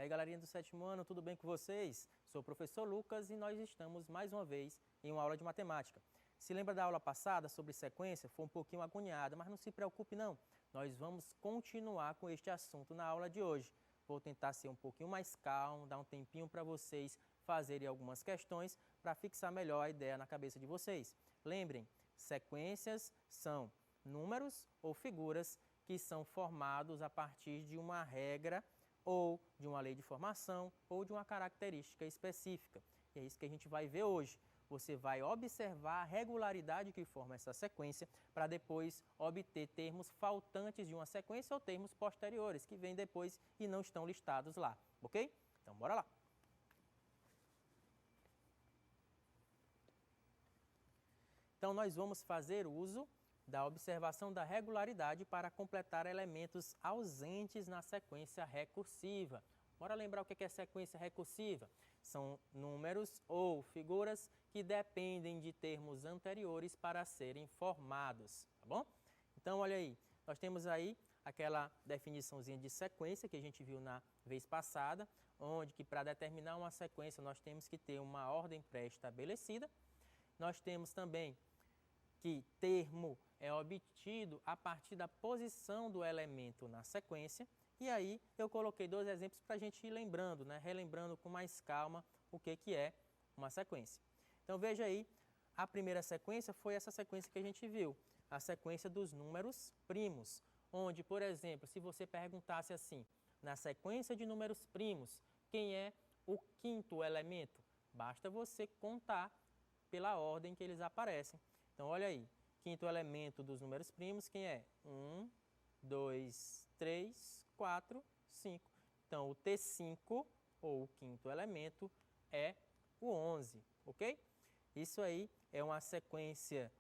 aí, galerinha do 7º ano, tudo bem com vocês? Sou o professor Lucas e nós estamos mais uma vez em uma aula de matemática. Se lembra da aula passada sobre sequência? Foi um pouquinho agoniada, mas não se preocupe não. Nós vamos continuar com este assunto na aula de hoje. Vou tentar ser um pouquinho mais calmo, dar um tempinho para vocês fazerem algumas questões para fixar melhor a ideia na cabeça de vocês. Lembrem, sequências são números ou figuras que são formados a partir de uma regra ou de uma lei de formação ou de uma característica específica. E é isso que a gente vai ver hoje. Você vai observar a regularidade que forma essa sequência para depois obter termos faltantes de uma sequência ou termos posteriores que vêm depois e não estão listados lá, ok? Então, bora lá! Então, nós vamos fazer uso da observação da regularidade para completar elementos ausentes na sequência recursiva. Bora lembrar o que é sequência recursiva? São números ou figuras que dependem de termos anteriores para serem formados, tá bom? Então, olha aí, nós temos aí aquela definiçãozinha de sequência que a gente viu na vez passada, onde que para determinar uma sequência nós temos que ter uma ordem pré-estabelecida. Nós temos também que termo é obtido a partir da posição do elemento na sequência. E aí eu coloquei dois exemplos para a gente ir lembrando, né? Relembrando com mais calma o que é uma sequência. Então veja aí, a primeira sequência foi essa sequência que a gente viu, a sequência dos números primos, onde, por exemplo, se você perguntasse assim, na sequência de números primos, quem é o quinto elemento? Basta você contar pela ordem que eles aparecem. Então, olha aí, quinto elemento dos números primos, quem é? 1, 2, 3, 4, 5. Então, o T5, ou o quinto elemento, é o 11, ok? Isso aí é uma sequência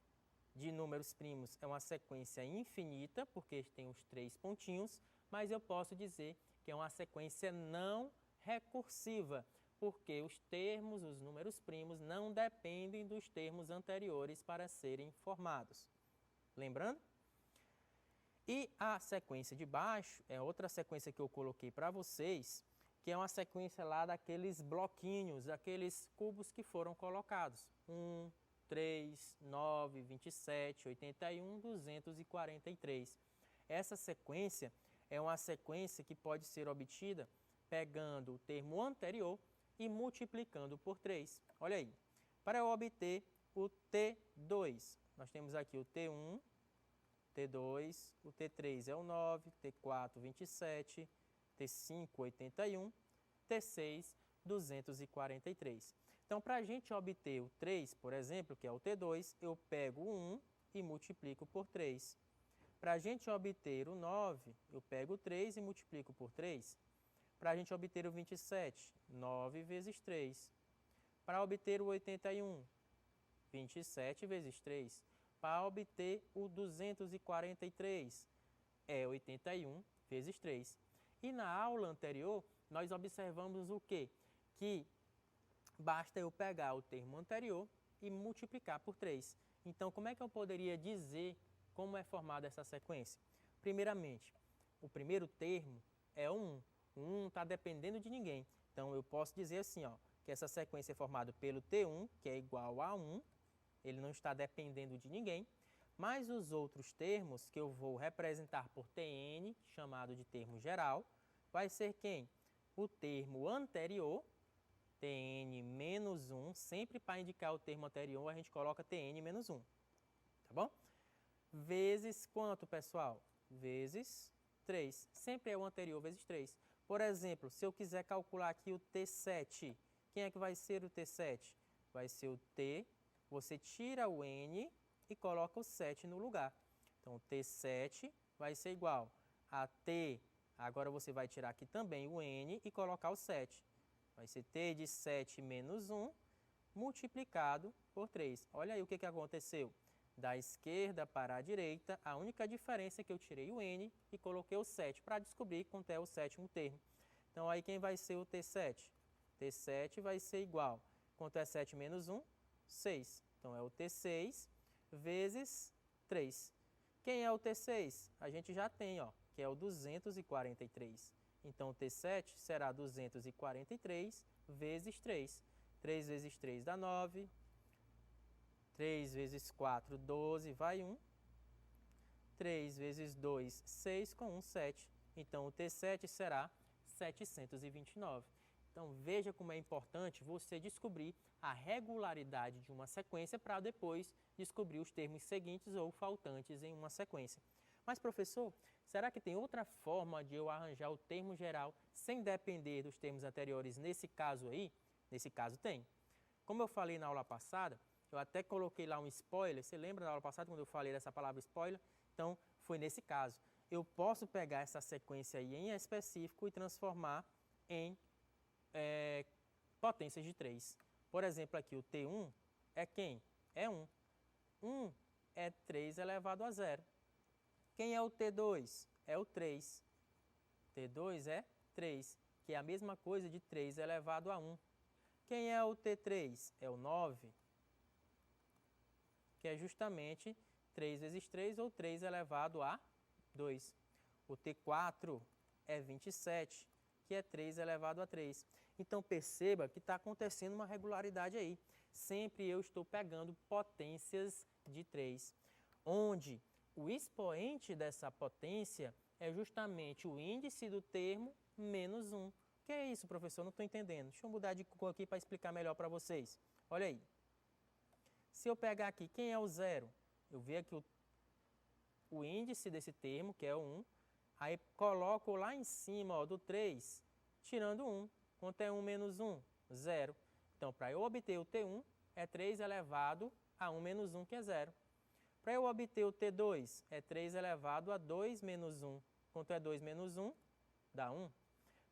de números primos, é uma sequência infinita, porque tem os 3 pontinhos, mas eu posso dizer que é uma sequência não recursiva, porque os termos, os números primos, não dependem dos termos anteriores para serem formados. Lembrando? E a sequência de baixo é outra sequência que eu coloquei para vocês, que é uma sequência lá daqueles bloquinhos, aqueles cubos que foram colocados. 1, 3, 9, 27, 81, 243. Essa sequência é uma sequência que pode ser obtida pegando o termo anterior e multiplicando por 3. Olha aí, para eu obter o T2, nós temos aqui o T1, T2, o T3 é o 9, T4, 27, T5, 81, T6, 243. Então, para a gente obter o 3, por exemplo, que é o T2, eu pego o 1 e multiplico por 3. Para a gente obter o 9, eu pego o 3 e multiplico por 3. Para a gente obter o 27, 9 vezes 3. Para obter o 81, 27 vezes 3. Para obter o 243, é 81 vezes 3. E na aula anterior, nós observamos o quê? Que basta eu pegar o termo anterior e multiplicar por 3. Então, como é que eu poderia dizer como é formada essa sequência? Primeiramente, o primeiro termo é o 1. O 1 não está dependendo de ninguém. Então, eu posso dizer assim, ó, que essa sequência é formada pelo T1, que é igual a 1. Ele não está dependendo de ninguém. Mas os outros termos, que eu vou representar por Tn, chamado de termo geral, vai ser quem? O termo anterior, Tn menos 1. Sempre para indicar o termo anterior, a gente coloca Tn menos 1. Tá bom? Vezes quanto, pessoal? Vezes 3. Sempre é o anterior vezes 3. Por exemplo, se eu quiser calcular aqui o T7, quem é que vai ser o T7? Vai ser o T, você tira o N e coloca o 7 no lugar. Então, o T7 vai ser igual a T, agora você vai tirar aqui também o N e colocar o 7. Vai ser T de 7 menos 1 multiplicado por 3. Olha aí o que aconteceu. Da esquerda para a direita, a única diferença é que eu tirei o N e coloquei o 7 para descobrir quanto é o sétimo termo. Então, aí quem vai ser o T7? T7 vai ser igual. Quanto é 7 menos 1? 6. Então, é o T6 vezes 3. Quem é o T6? A gente já tem, ó, que é o 243. Então, o T7 será 243 vezes 3. 3 vezes 3 dá 9. 3 vezes 4, 12, vai 1. 3 vezes 2, 6, com 1, 7. Então, o T7 será 729. Então, veja como é importante você descobrir a regularidade de uma sequência para depois descobrir os termos seguintes ou faltantes em uma sequência. Mas, professor, será que tem outra forma de eu arranjar o termo geral sem depender dos termos anteriores nesse caso aí? Nesse caso tem. Como eu falei na aula passada, eu até coloquei lá um spoiler. Você lembra na aula passada quando eu falei dessa palavra spoiler? Então, foi nesse caso. Eu posso pegar essa sequência aí em específico e transformar em potências de 3. Por exemplo, aqui o T1 é quem? É 1. 1 é 3 elevado a 0. Quem é o T2? É o 3. T2 é 3, que é a mesma coisa de 3 elevado a 1. Quem é o T3? É o 9, que é justamente 3 vezes 3 ou 3 elevado a 2. O T4 é 27, que é 3 elevado a 3. Então, perceba que está acontecendo uma regularidade aí. Sempre eu estou pegando potências de 3, onde o expoente dessa potência é justamente o índice do termo menos 1. O que é isso, professor? Não estou entendendo. Deixa eu mudar de cor aqui para explicar melhor para vocês. Olha aí. Se eu pegar aqui, quem é o 0? Eu vejo aqui o índice desse termo, que é o 1. Aí coloco lá em cima, ó, do 3, tirando 1. Quanto é 1 menos 1? 0. Então, para eu obter o T1, é 3 elevado a 1 menos 1, que é 0. Para eu obter o T2, é 3 elevado a 2 menos 1. Quanto é 2 menos 1? Dá 1.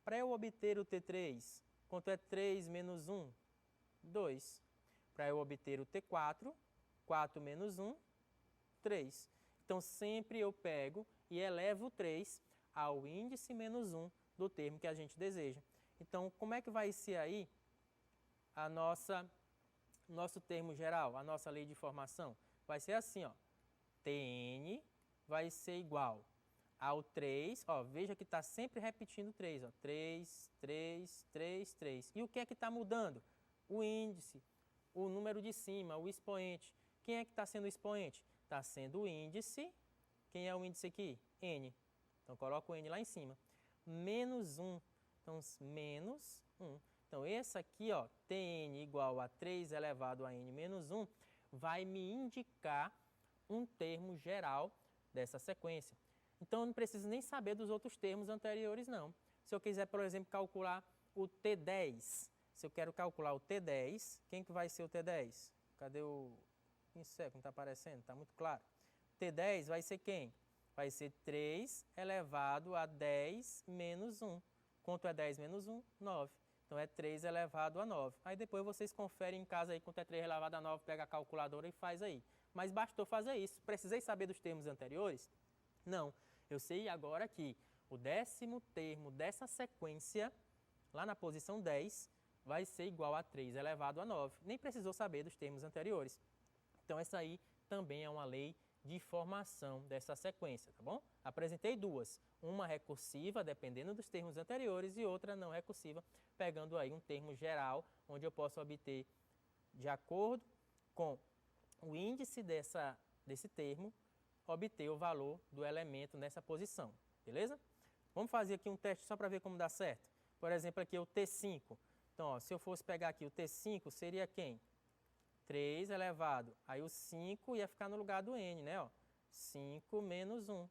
Para eu obter o T3, quanto é 3 menos 1? 2. Para eu obter o T4, 4 menos 1, 3. Então, sempre eu pego e elevo o 3 ao índice menos 1 do termo que a gente deseja. Então, como é que vai ser aí nosso termo geral, a nossa lei de formação? Vai ser assim, ó, Tn vai ser igual ao 3, ó, veja que está sempre repetindo 3, ó, 3, 3, 3, 3. E o que é que está mudando? O índice, o número de cima, o expoente. Quem é que está sendo o expoente? Está sendo o índice. Quem é o índice aqui? N. Então, coloca o N lá em cima. Menos 1. Então, menos 1. Então, esse aqui, ó, Tn igual a 3 elevado a N menos 1, vai me indicar um termo geral dessa sequência. Então, eu não preciso nem saber dos outros termos anteriores, não. Se eu quiser, por exemplo, calcular o T10, se eu quero calcular o T10, quem que vai ser o T10? Cadê o inseto? Não está aparecendo? Está muito claro. T10 vai ser quem? Vai ser 3 elevado a 10 menos 1. Quanto é 10 menos 1? 9. Então, é 3 elevado a 9. Aí depois vocês conferem em casa aí quanto é 3 elevado a 9, pega a calculadora e faz aí. Mas bastou fazer isso. Precisei saber dos termos anteriores? Não. Eu sei agora que o 10º termo dessa sequência, lá na posição 10, vai ser igual a 3 elevado a 9. Nem precisou saber dos termos anteriores. Então, essa aí também é uma lei de formação dessa sequência, tá bom? Apresentei duas. Uma recursiva, dependendo dos termos anteriores, e outra não recursiva, pegando aí um termo geral, onde eu posso obter, de acordo com o índice desse termo, obter o valor do elemento nessa posição, beleza? Vamos fazer aqui um teste só para ver como dá certo. Por exemplo, aqui é o T5. Então, ó, se eu fosse pegar aqui o T5, seria quem? 3 elevado. Aí o 5 ia ficar no lugar do N, né? Ó, 5 menos 1.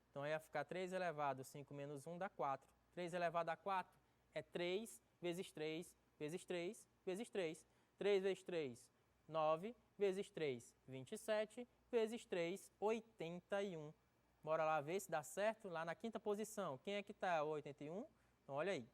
Então, ia ficar 3 elevado, 5 menos 1 dá 4. 3 elevado a 4 é 3 vezes 3 vezes 3 vezes 3. 3 vezes 3, 9 vezes 3, 27 vezes 3, 81. Bora lá ver se dá certo. Lá na quinta posição, quem é que está? 81? Então, olha aí.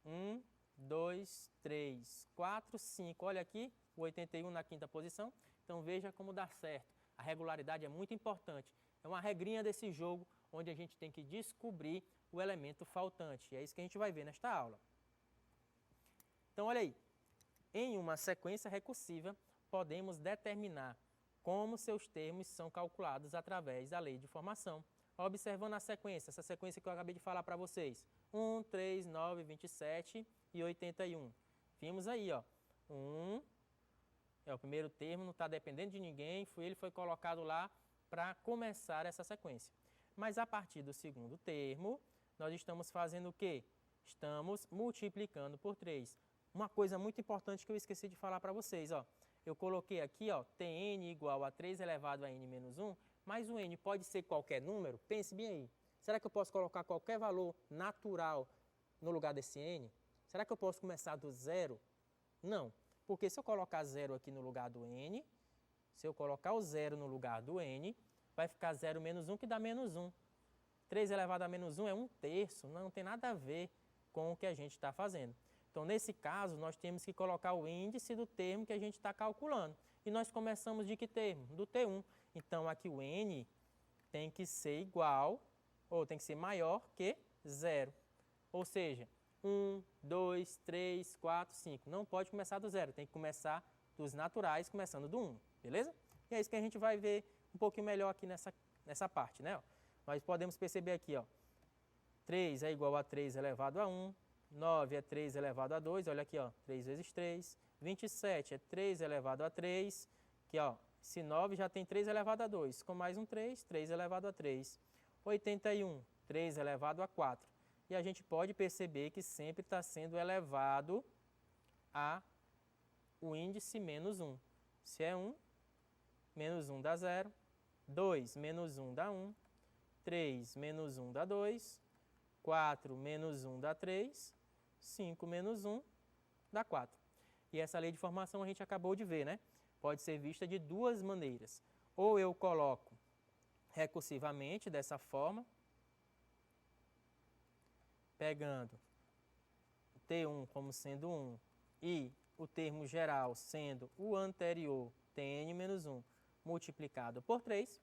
1, 2, 3, 4, 5. Olha aqui, o 81 na quinta posição. Então, veja como dá certo. A regularidade é muito importante. É uma regrinha desse jogo, onde a gente tem que descobrir o elemento faltante. E é isso que a gente vai ver nesta aula. Então, olha aí. Em uma sequência recursiva, podemos determinar como seus termos são calculados através da lei de formação. Observando a sequência, essa sequência que eu acabei de falar para vocês. 1, 3, 9, 27 e 81. Vimos aí, ó. 1 é o primeiro termo, não está dependendo de ninguém, ele foi colocado lá para começar essa sequência. Mas a partir do segundo termo, nós estamos fazendo o quê? Estamos multiplicando por 3. Uma coisa muito importante que eu esqueci de falar para vocês, ó. Eu coloquei aqui, ó, Tn igual a 3 elevado a n menos 1, mas o n pode ser qualquer número? Pense bem aí. Será que eu posso colocar qualquer valor natural no lugar desse n? Será que eu posso começar do zero? Não, porque se eu colocar zero aqui no lugar do n, se eu colocar o zero no lugar do n, vai ficar 0 menos 1, que dá menos 1. 3 elevado a menos 1 é 1/3, não tem nada a ver com o que a gente está fazendo. Então, nesse caso, nós temos que colocar o índice do termo que a gente está calculando. E nós começamos de que termo? Do T1. Então, aqui o n tem que ser igual, ou tem que ser maior que 0. Ou seja, 1, 2, 3, 4, 5. Não pode começar do zero, tem que começar dos naturais, começando do 1, beleza? E é isso que a gente vai ver um pouquinho melhor aqui nessa parte, né? Nós podemos perceber aqui, ó, 3 é igual a 3 elevado a 1, 9 é 3 elevado a 2, olha aqui, ó, 3 vezes 3, 27 é 3 elevado a 3, aqui, ó, esse 9 já tem 3 elevado a 2, com mais um 3, 3 elevado a 3, 81, 3 elevado a 4, e a gente pode perceber que sempre está sendo elevado a o índice menos 1, se é 1, menos 1 dá 0, 2 menos 1 dá 1, 3 menos 1 dá 2, 4 menos 1 dá 3, 5 menos 1 dá 4. E essa lei de formação a gente acabou de ver, né? Pode ser vista de duas maneiras. Ou eu coloco recursivamente dessa forma, pegando T1 como sendo 1 e o termo geral sendo o anterior, Tn menos 1, multiplicado por 3,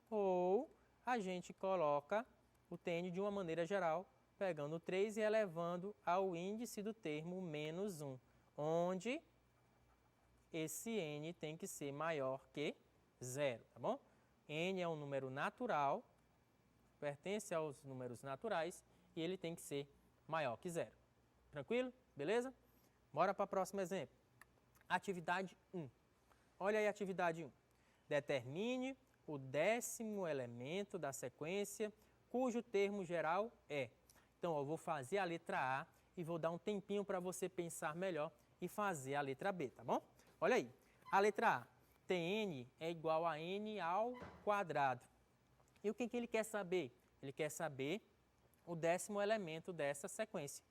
ou a gente coloca o Tn de uma maneira geral, pegando 3 e elevando ao índice do termo menos 1, onde esse n tem que ser maior que 0, tá bom? N é um número natural, pertence aos números naturais, e ele tem que ser maior que 0. Tranquilo? Beleza? Bora para o próximo exemplo. Atividade 1. Olha aí a atividade 1. Determine o 10º elemento da sequência cujo termo geral é. Então, eu vou fazer a letra A e vou dar um tempinho para você pensar melhor e fazer a letra B, tá bom? Olha aí, a letra A, Tn é igual a n ao quadrado. E o que ele quer saber? Ele quer saber o 10º elemento dessa sequência.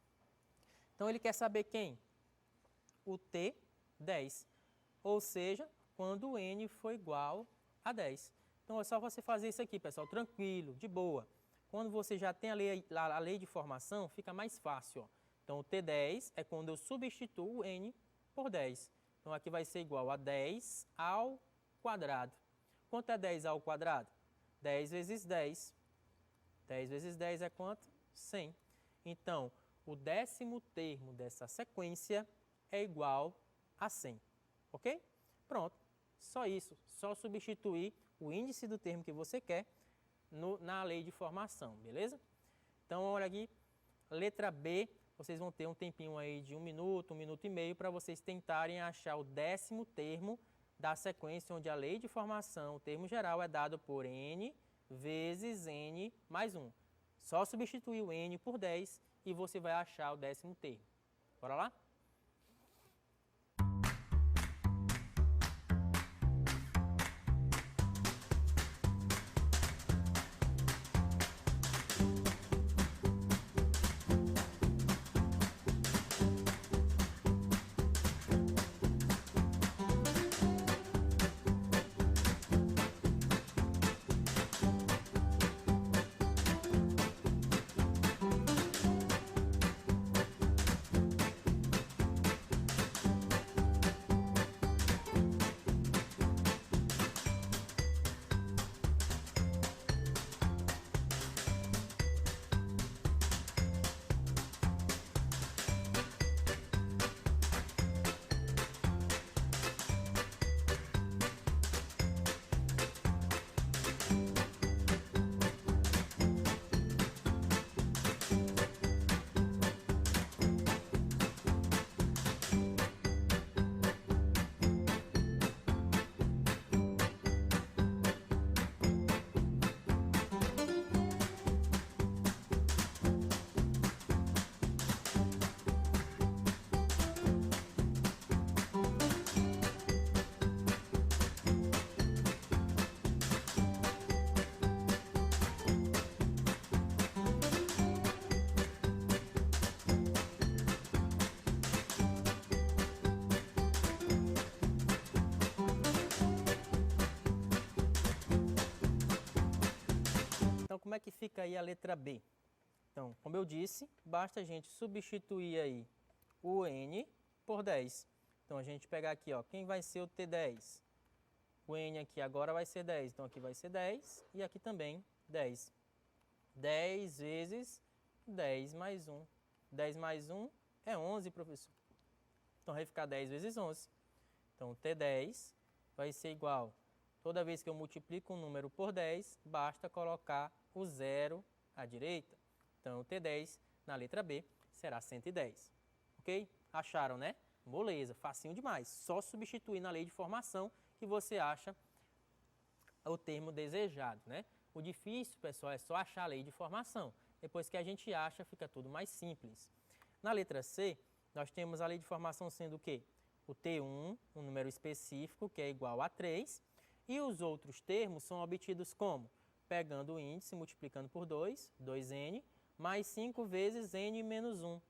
Então, ele quer saber quem? O T10, ou seja, quando o n for igual a 10. Então, é só você fazer isso aqui, pessoal, tranquilo, de boa. Quando você já tem a lei de formação, fica mais fácil, ó. Então, o T10 é quando eu substituo o n por 10. Então, aqui vai ser igual a 10 ao quadrado. Quanto é 10 ao quadrado? 10 vezes 10. 10 vezes 10 é quanto? 100. Então, o 10º termo dessa sequência é igual a 100. Ok? Pronto. Só isso. Só substituir o índice do termo que você quer na lei de formação, beleza? Então, olha aqui, letra B, vocês vão ter um tempinho aí de 1 minuto, 1 minuto e meio, para vocês tentarem achar o 10º termo da sequência onde a lei de formação, o termo geral, é dado por n vezes n mais 1. Só substituir o n por 10 e você vai achar o 10º termo. Bora lá? como é que fica aí a letra B? Então, como eu disse, basta a gente substituir aí o N por 10. Então, a gente pegar aqui, ó, quem vai ser o T10? O N aqui agora vai ser 10, então aqui vai ser 10 e aqui também 10. 10 vezes 10 mais 1. 10 mais 1 é 11, professor. Então, vai ficar 10 vezes 11. Então, o T10 vai ser igual. Toda vez que eu multiplico um número por 10, basta colocar o zero à direita. Então, o T10 na letra B será 110. Ok? Acharam, né? Moleza, facinho demais. Só substituir na lei de formação que você acha o termo desejado, né? O difícil, pessoal, é só achar a lei de formação. Depois que a gente acha, fica tudo mais simples. Na letra C, nós temos a lei de formação sendo o quê? O T1, um número específico, que é igual a 3, e os outros termos são obtidos como? Pegando o índice, multiplicando por 2, 2n, mais 5 vezes n menos 1.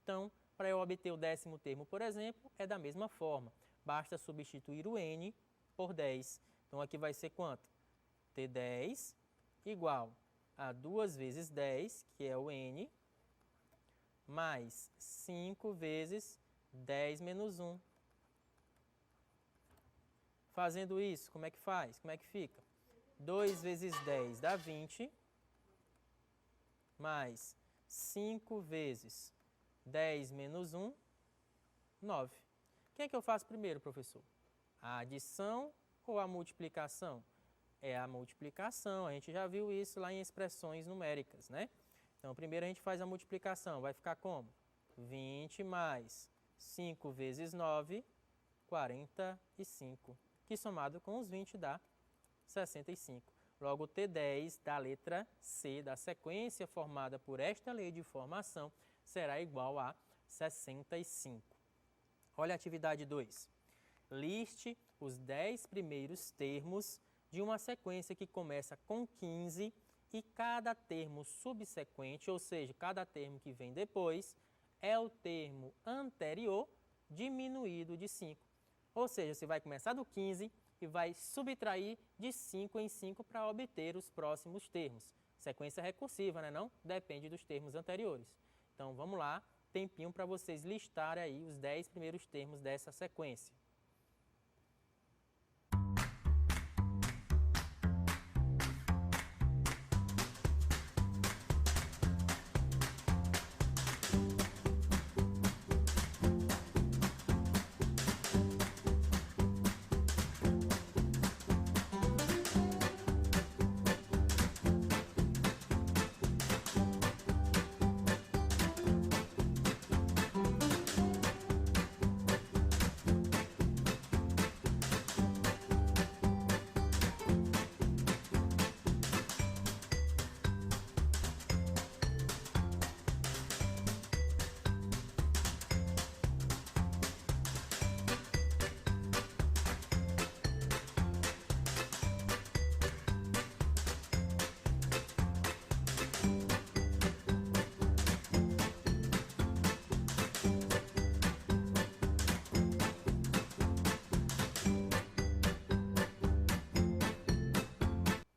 Então, para eu obter o 10º termo, por exemplo, é da mesma forma. Basta substituir o n por 10. Então, aqui vai ser quanto? T10 igual a 2 vezes 10, que é o n, mais 5 vezes 10 menos 1. Fazendo isso, como é que faz? Como é que fica? 2 vezes 10 dá 20, mais 5 vezes 10 menos 1, 9. Quem é que eu faço primeiro, professor? A adição ou a multiplicação? É a multiplicação, a gente já viu isso lá em expressões numéricas, né? Então, primeiro a gente faz a multiplicação, vai ficar como? 20 mais 5 vezes 9, 45, que somado com os 20 dá 65. Logo, o T10 da letra C, da sequência formada por esta lei de formação, será igual a 65. Olha a atividade 2. Liste os 10 primeiros termos de uma sequência que começa com 15 e cada termo subsequente, ou seja, cada termo que vem depois, é o termo anterior diminuído de 5. Ou seja, você vai começar do 15 e vai subtrair de 5 em 5 para obter os próximos termos. Sequência recursiva, né não? Depende dos termos anteriores. Então, vamos lá, tempinho para vocês listarem aí os 10 primeiros termos dessa sequência.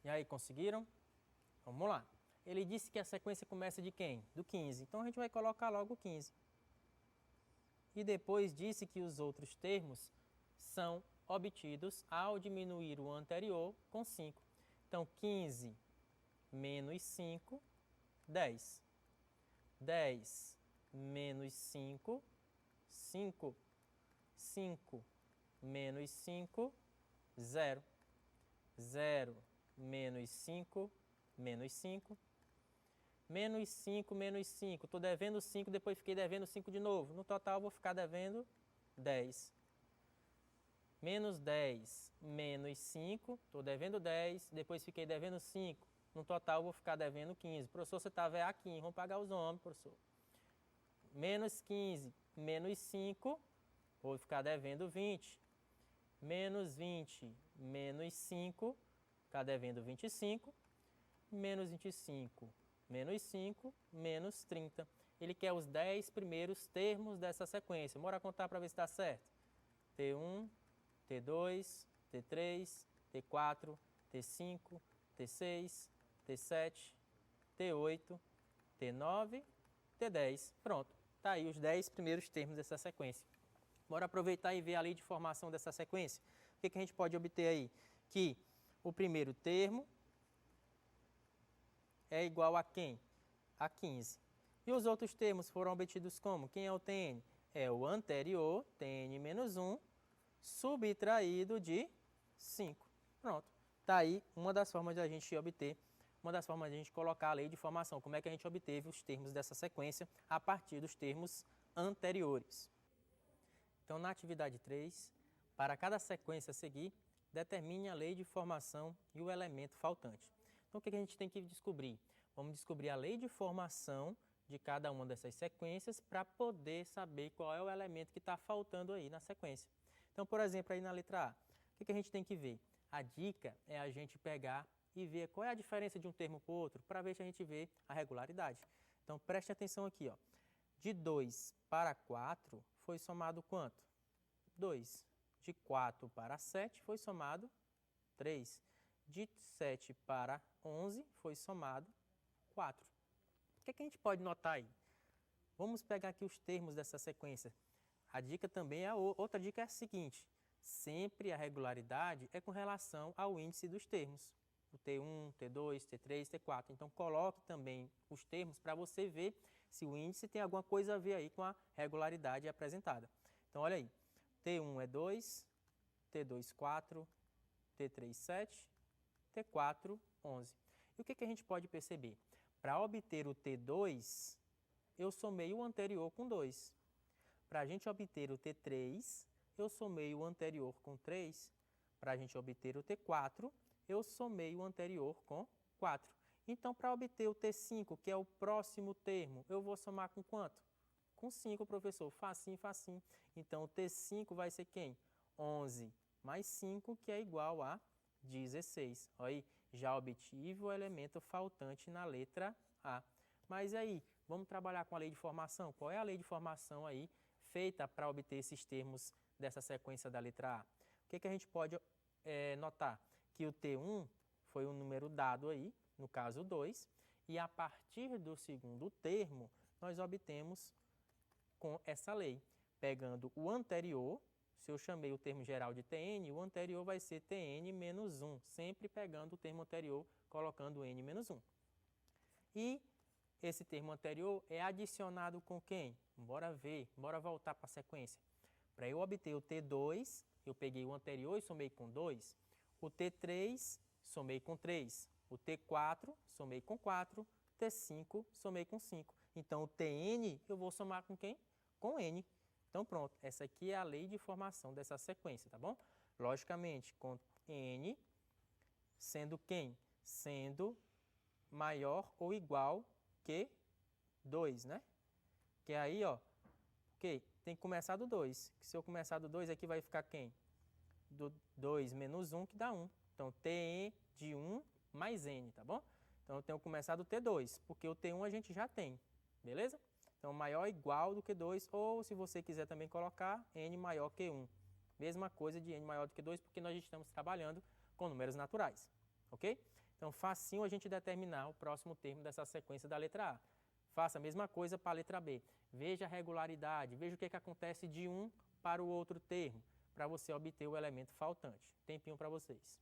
E aí, conseguiram? Vamos lá. Ele disse que a sequência começa de quem? Do 15. Então, a gente vai colocar logo o 15. E depois disse que os outros termos são obtidos ao diminuir o anterior com 5. Então, 15 menos 5, 10. 10 menos 5, 5. 5 menos 5, 0. 0 menos 5, menos 5. Menos 5, menos 5. Estou devendo 5, depois fiquei devendo 5 de novo. No total, vou ficar devendo 10. Menos 10, menos 5. Estou devendo 10, depois fiquei devendo 5. No total, vou ficar devendo 15. Professor, você está aqui, vamos pagar os homens, professor. Menos 15, menos 5, vou ficar devendo 20. Menos 20, menos 5, ficar devendo 25. Menos 25, menos 5, menos 30. Ele quer os 10 primeiros termos dessa sequência. Bora contar para ver se dá certo. T1, T2, T3, T4, T5, T6, T7, T8, T9, T10. Pronto, tá aí os 10 primeiros termos dessa sequência. Bora aproveitar e ver a lei de formação dessa sequência. O que a gente pode obter aí? Que o primeiro termo é igual a quem? A 15. E os outros termos foram obtidos como? Quem é o Tn? É o anterior, Tn menos 1, subtraído de 5. Pronto. Está aí uma das formas de a gente obter, uma das formas de a gente colocar a lei de formação. Como é que a gente obteve os termos dessa sequência a partir dos termos anteriores. Então, na atividade 3, para cada sequência a seguir, determine a lei de formação e o elemento faltante. Então, o que a gente tem que descobrir? Vamos descobrir a lei de formação de cada uma dessas sequências para poder saber qual é o elemento que está faltando aí na sequência. Então, por exemplo, aí na letra A, o que a gente tem que ver? A dica é a gente pegar e ver qual é a diferença de um termo para o outro, para ver se a gente vê a regularidade. Então, preste atenção aqui, ó. De 2 para 4 foi somado quanto? 2. De 4 para 7 foi somado 3. De 7 para 11 foi somado 4. O que a gente pode notar aí? Vamos pegar aqui os termos dessa sequência. A dica também é outra dica é a seguinte: sempre a regularidade é com relação ao índice dos termos. O T1, T2, T3, T4. Então, coloque também os termos para você ver se o índice tem alguma coisa a ver aí com a regularidade apresentada. Então, olha aí. T1 é 2, T2, 4, T3, 7, T4, 11. E o que a gente pode perceber? Para obter o T2, eu somei o anterior com 2. Para a gente obter o T3, eu somei o anterior com 3. Para a gente obter o T4, eu somei o anterior com 4. Então, para obter o T5, que é o próximo termo, eu vou somar com quanto? Com 5, professor. Facinho, facinho. Então, o T5 vai ser quem? 11 mais 5, que é igual a 16. Olha aí, já obtive o elemento faltante na letra A. Mas aí, vamos trabalhar com a lei de formação. Qual é a lei de formação aí feita para obter esses termos dessa sequência da letra A? O que a gente pode notar? Que o T1 foi um número dado aí, no caso 2, e a partir do segundo termo, nós obtemos com essa lei. Pegando o anterior, se eu chamei o termo geral de Tn, o anterior vai ser Tn menos 1, sempre pegando o termo anterior, colocando N menos 1. E esse termo anterior é adicionado com quem? Bora ver, bora voltar para a sequência. Para eu obter o T2, eu peguei o anterior e somei com 2. O T3, somei com 3. O T4, somei com 4. T5, somei com 5. Então, o Tn, eu vou somar com quem? Com N. Então, pronto. Essa aqui é a lei de formação dessa sequência, tá bom? Logicamente, com N, sendo quem? Sendo maior ou igual que 2, né? Que aí, ó, ok, tem que começar do 2. Se eu começar do 2, aqui vai ficar quem? Do 2 menos 1, que dá 1. Então, Tn de 1 mais N, tá bom? Então, eu tenho que começar do T2, porque o T1 a gente já tem, beleza? Então, maior ou igual do que 2, ou se você quiser também colocar, N maior que 1. Mesma coisa de N maior do que 2, porque nós estamos trabalhando com números naturais, ok? Então, facinho a gente determinar o próximo termo dessa sequência da letra A. Faça a mesma coisa para a letra B. Veja a regularidade, veja o que acontece de um para o outro termo, para você obter o elemento faltante. Tempinho para vocês.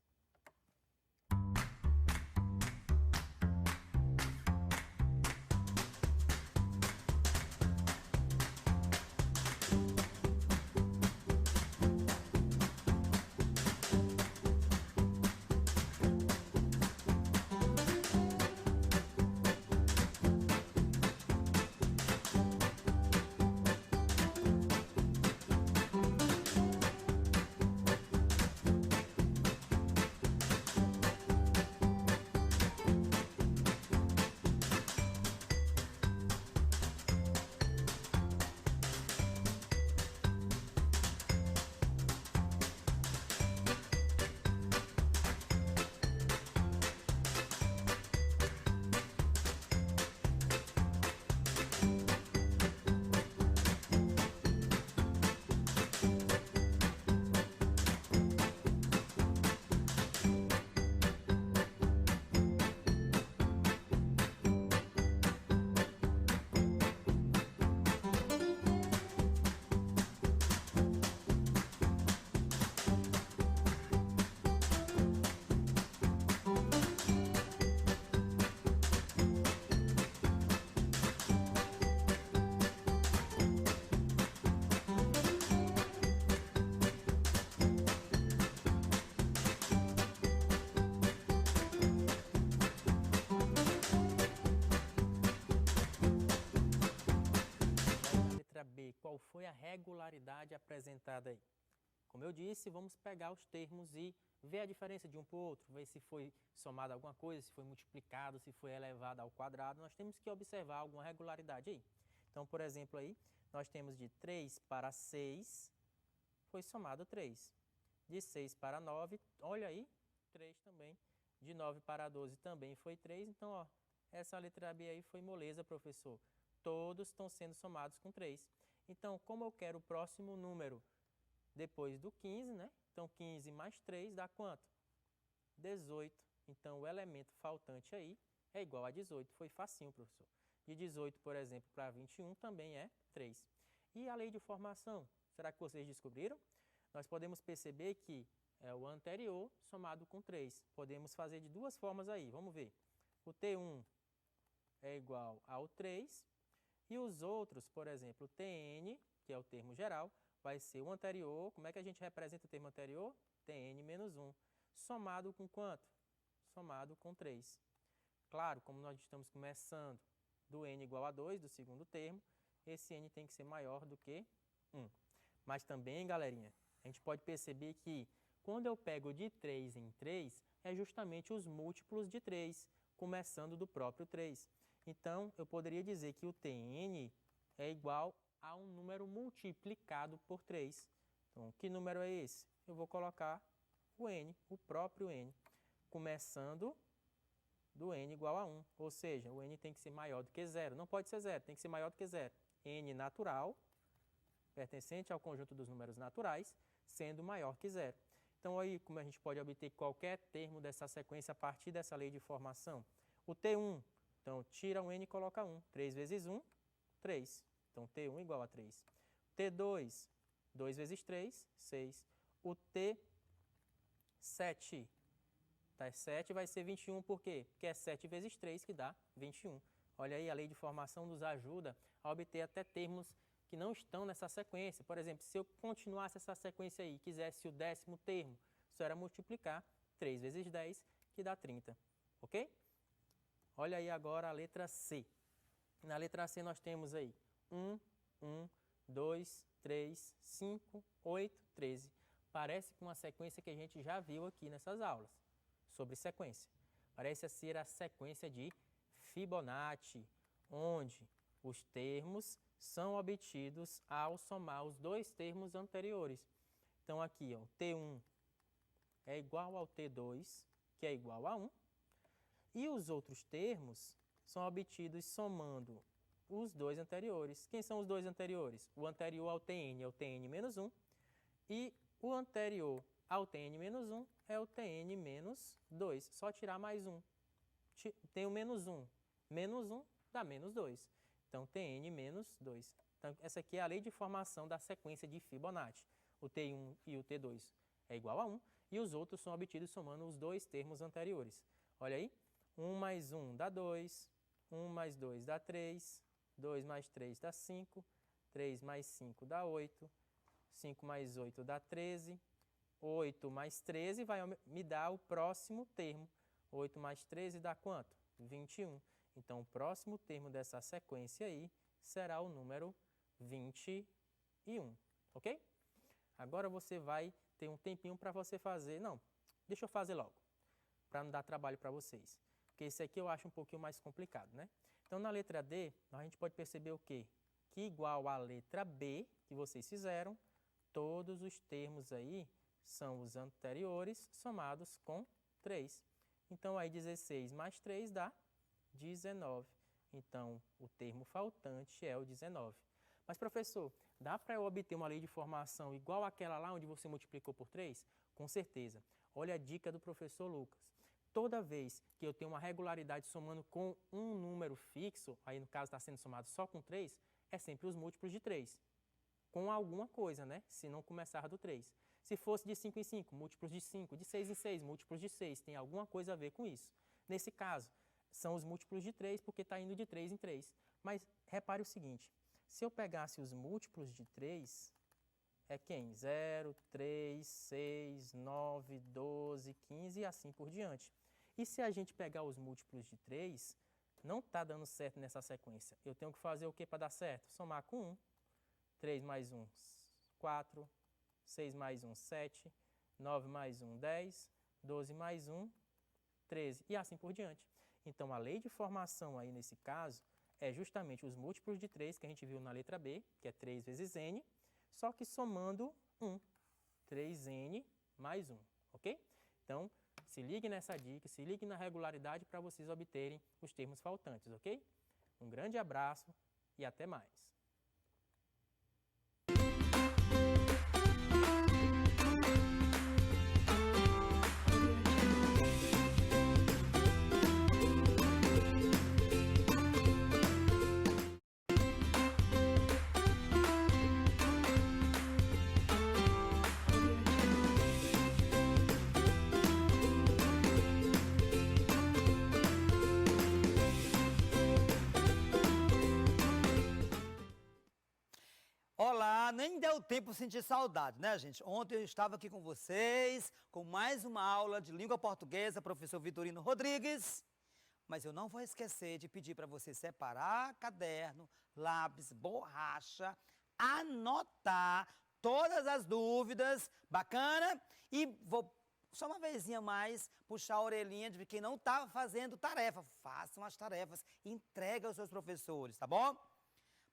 B, qual foi a regularidade apresentada aí? Como eu disse, vamos pegar os termos e ver a diferença de um para o outro, ver se foi somado alguma coisa, se foi multiplicado, se foi elevado ao quadrado. Nós temos que observar alguma regularidade aí. Então, por exemplo, aí, nós temos de 3 para 6, foi somado 3. De 6 para 9, olha aí, 3 também. De 9 para 12 também foi 3. Então, ó, essa letra B aí foi moleza, professor. Todos estão sendo somados com 3. Então, como eu quero o próximo número depois do 15, né? Então, 15 mais 3 dá quanto? 18. Então, o elemento faltante aí é igual a 18. Foi facinho, professor. De 18, por exemplo, para 21 também é 3. E a lei de formação? Será que vocês descobriram? Nós podemos perceber que é o anterior somado com 3. Podemos fazer de duas formas aí. Vamos ver. O T1 é igual ao 3. E os outros, por exemplo, o Tn, que é o termo geral, vai ser o anterior. Como é que a gente representa o termo anterior? Tn menos 1. Somado com quanto? Somado com 3. Claro, como nós estamos começando do n igual a 2, do segundo termo, esse n tem que ser maior do que 1. Mas também, galerinha, a gente pode perceber que quando eu pego de 3 em 3, é justamente os múltiplos de 3, começando do próprio 3. Então, eu poderia dizer que o Tn é igual a um número multiplicado por 3. Então, que número é esse? Eu vou colocar o n, o próprio n, começando do n igual a 1. Ou seja, o n tem que ser maior do que 0. Não pode ser 0, tem que ser maior do que 0. n natural, pertencente ao conjunto dos números naturais, sendo maior que 0. Então, aí como a gente pode obter qualquer termo dessa sequência a partir dessa lei de formação? O T1, então, tira um n e coloca 1. 3 vezes 1, 3. Então, T1 igual a 3. T2, 2 vezes 3, 6. O T7, tá, 7 vai ser 21, por quê? Porque é 7 vezes 3 que dá 21. Olha aí, a lei de formação nos ajuda a obter até termos que não estão nessa sequência. Por exemplo, se eu continuasse essa sequência aí e quisesse o 10º termo, só era multiplicar 3 vezes 10, que dá 30. Ok? Olha aí agora a letra C. Na letra C nós temos aí 1, 1, 2, 3, 5, 8, 13. Parece com uma sequência que a gente já viu aqui nessas aulas sobre sequência. Parece ser a sequência de Fibonacci, onde os termos são obtidos ao somar os dois termos anteriores. Então, aqui, ó, T1 é igual ao T2, que é igual a 1. E os outros termos são obtidos somando os dois anteriores. Quem são os dois anteriores? O anterior ao Tn é o Tn menos 1. E o anterior ao Tn menos 1 é o Tn menos 2. Só tirar mais 1. Tem o menos 1. Menos 1 dá menos 2. Então, Tn menos 2. Então, essa aqui é a lei de formação da sequência de Fibonacci. O T1 e o T2 é igual a 1 e os outros são obtidos somando os dois termos anteriores. Olha aí, 1 mais 1 dá 2, 1 mais 2 dá 3, 2 mais 3 dá 5, 3 mais 5 dá 8, 5 mais 8 dá 13, 8 mais 13 vai me dar o próximo termo. 8 mais 13 dá quanto? 21. Então, o próximo termo dessa sequência aí será o número 21, ok? Agora você vai ter um tempinho para você fazer. Não, deixa eu fazer logo, para não dar trabalho para vocês. Porque esse aqui eu acho um pouquinho mais complicado, né? Então, na letra D, a gente pode perceber o quê? Que igual à letra B, que vocês fizeram, todos os termos aí são os anteriores somados com 3. Então, aí 16 mais 3 dá 19. Então, o termo faltante é o 19. Mas, professor, dá para eu obter uma lei de formação igual àquela lá onde você multiplicou por 3? Com certeza. Olha a dica do professor Lucas. Toda vez que eu tenho uma regularidade somando com um número fixo, aí no caso está sendo somado só com 3, é sempre os múltiplos de 3. Com alguma coisa, né? Se não começar do 3. Se fosse de 5 em 5, múltiplos de 5, de 6 em 6, múltiplos de 6, tem alguma coisa a ver com isso. Nesse caso, são os múltiplos de 3, porque está indo de 3 em 3. Mas repare o seguinte, se eu pegasse os múltiplos de 3, é quem? 0, 3, 6, 9, 12, 15 e assim por diante. E se a gente pegar os múltiplos de 3, não está dando certo nessa sequência. Eu tenho que fazer o que para dar certo? Somar com 1. 3 mais 1, 4. 6 mais 1, 7. 9 mais 1, 10. 12 mais 1, 13. E assim por diante. Então, a lei de formação aí nesse caso é justamente os múltiplos de 3 que a gente viu na letra B, que é 3 vezes n, só que somando 1. 3n mais 1, ok? Então, se ligue nessa dica, se ligue na regularidade para vocês obterem os termos faltantes, ok? Um grande abraço e até mais. Olá, nem deu tempo de sentir saudade, né, gente? Ontem eu estava aqui com vocês, com mais uma aula de língua portuguesa, professor Vitorino Rodrigues. Mas eu não vou esquecer de pedir para você separar caderno, lápis, borracha, anotar todas as dúvidas, bacana? E vou, só uma vezinha mais, puxar a orelhinha de quem não está fazendo tarefa. Façam as tarefas, entregue aos seus professores, tá bom?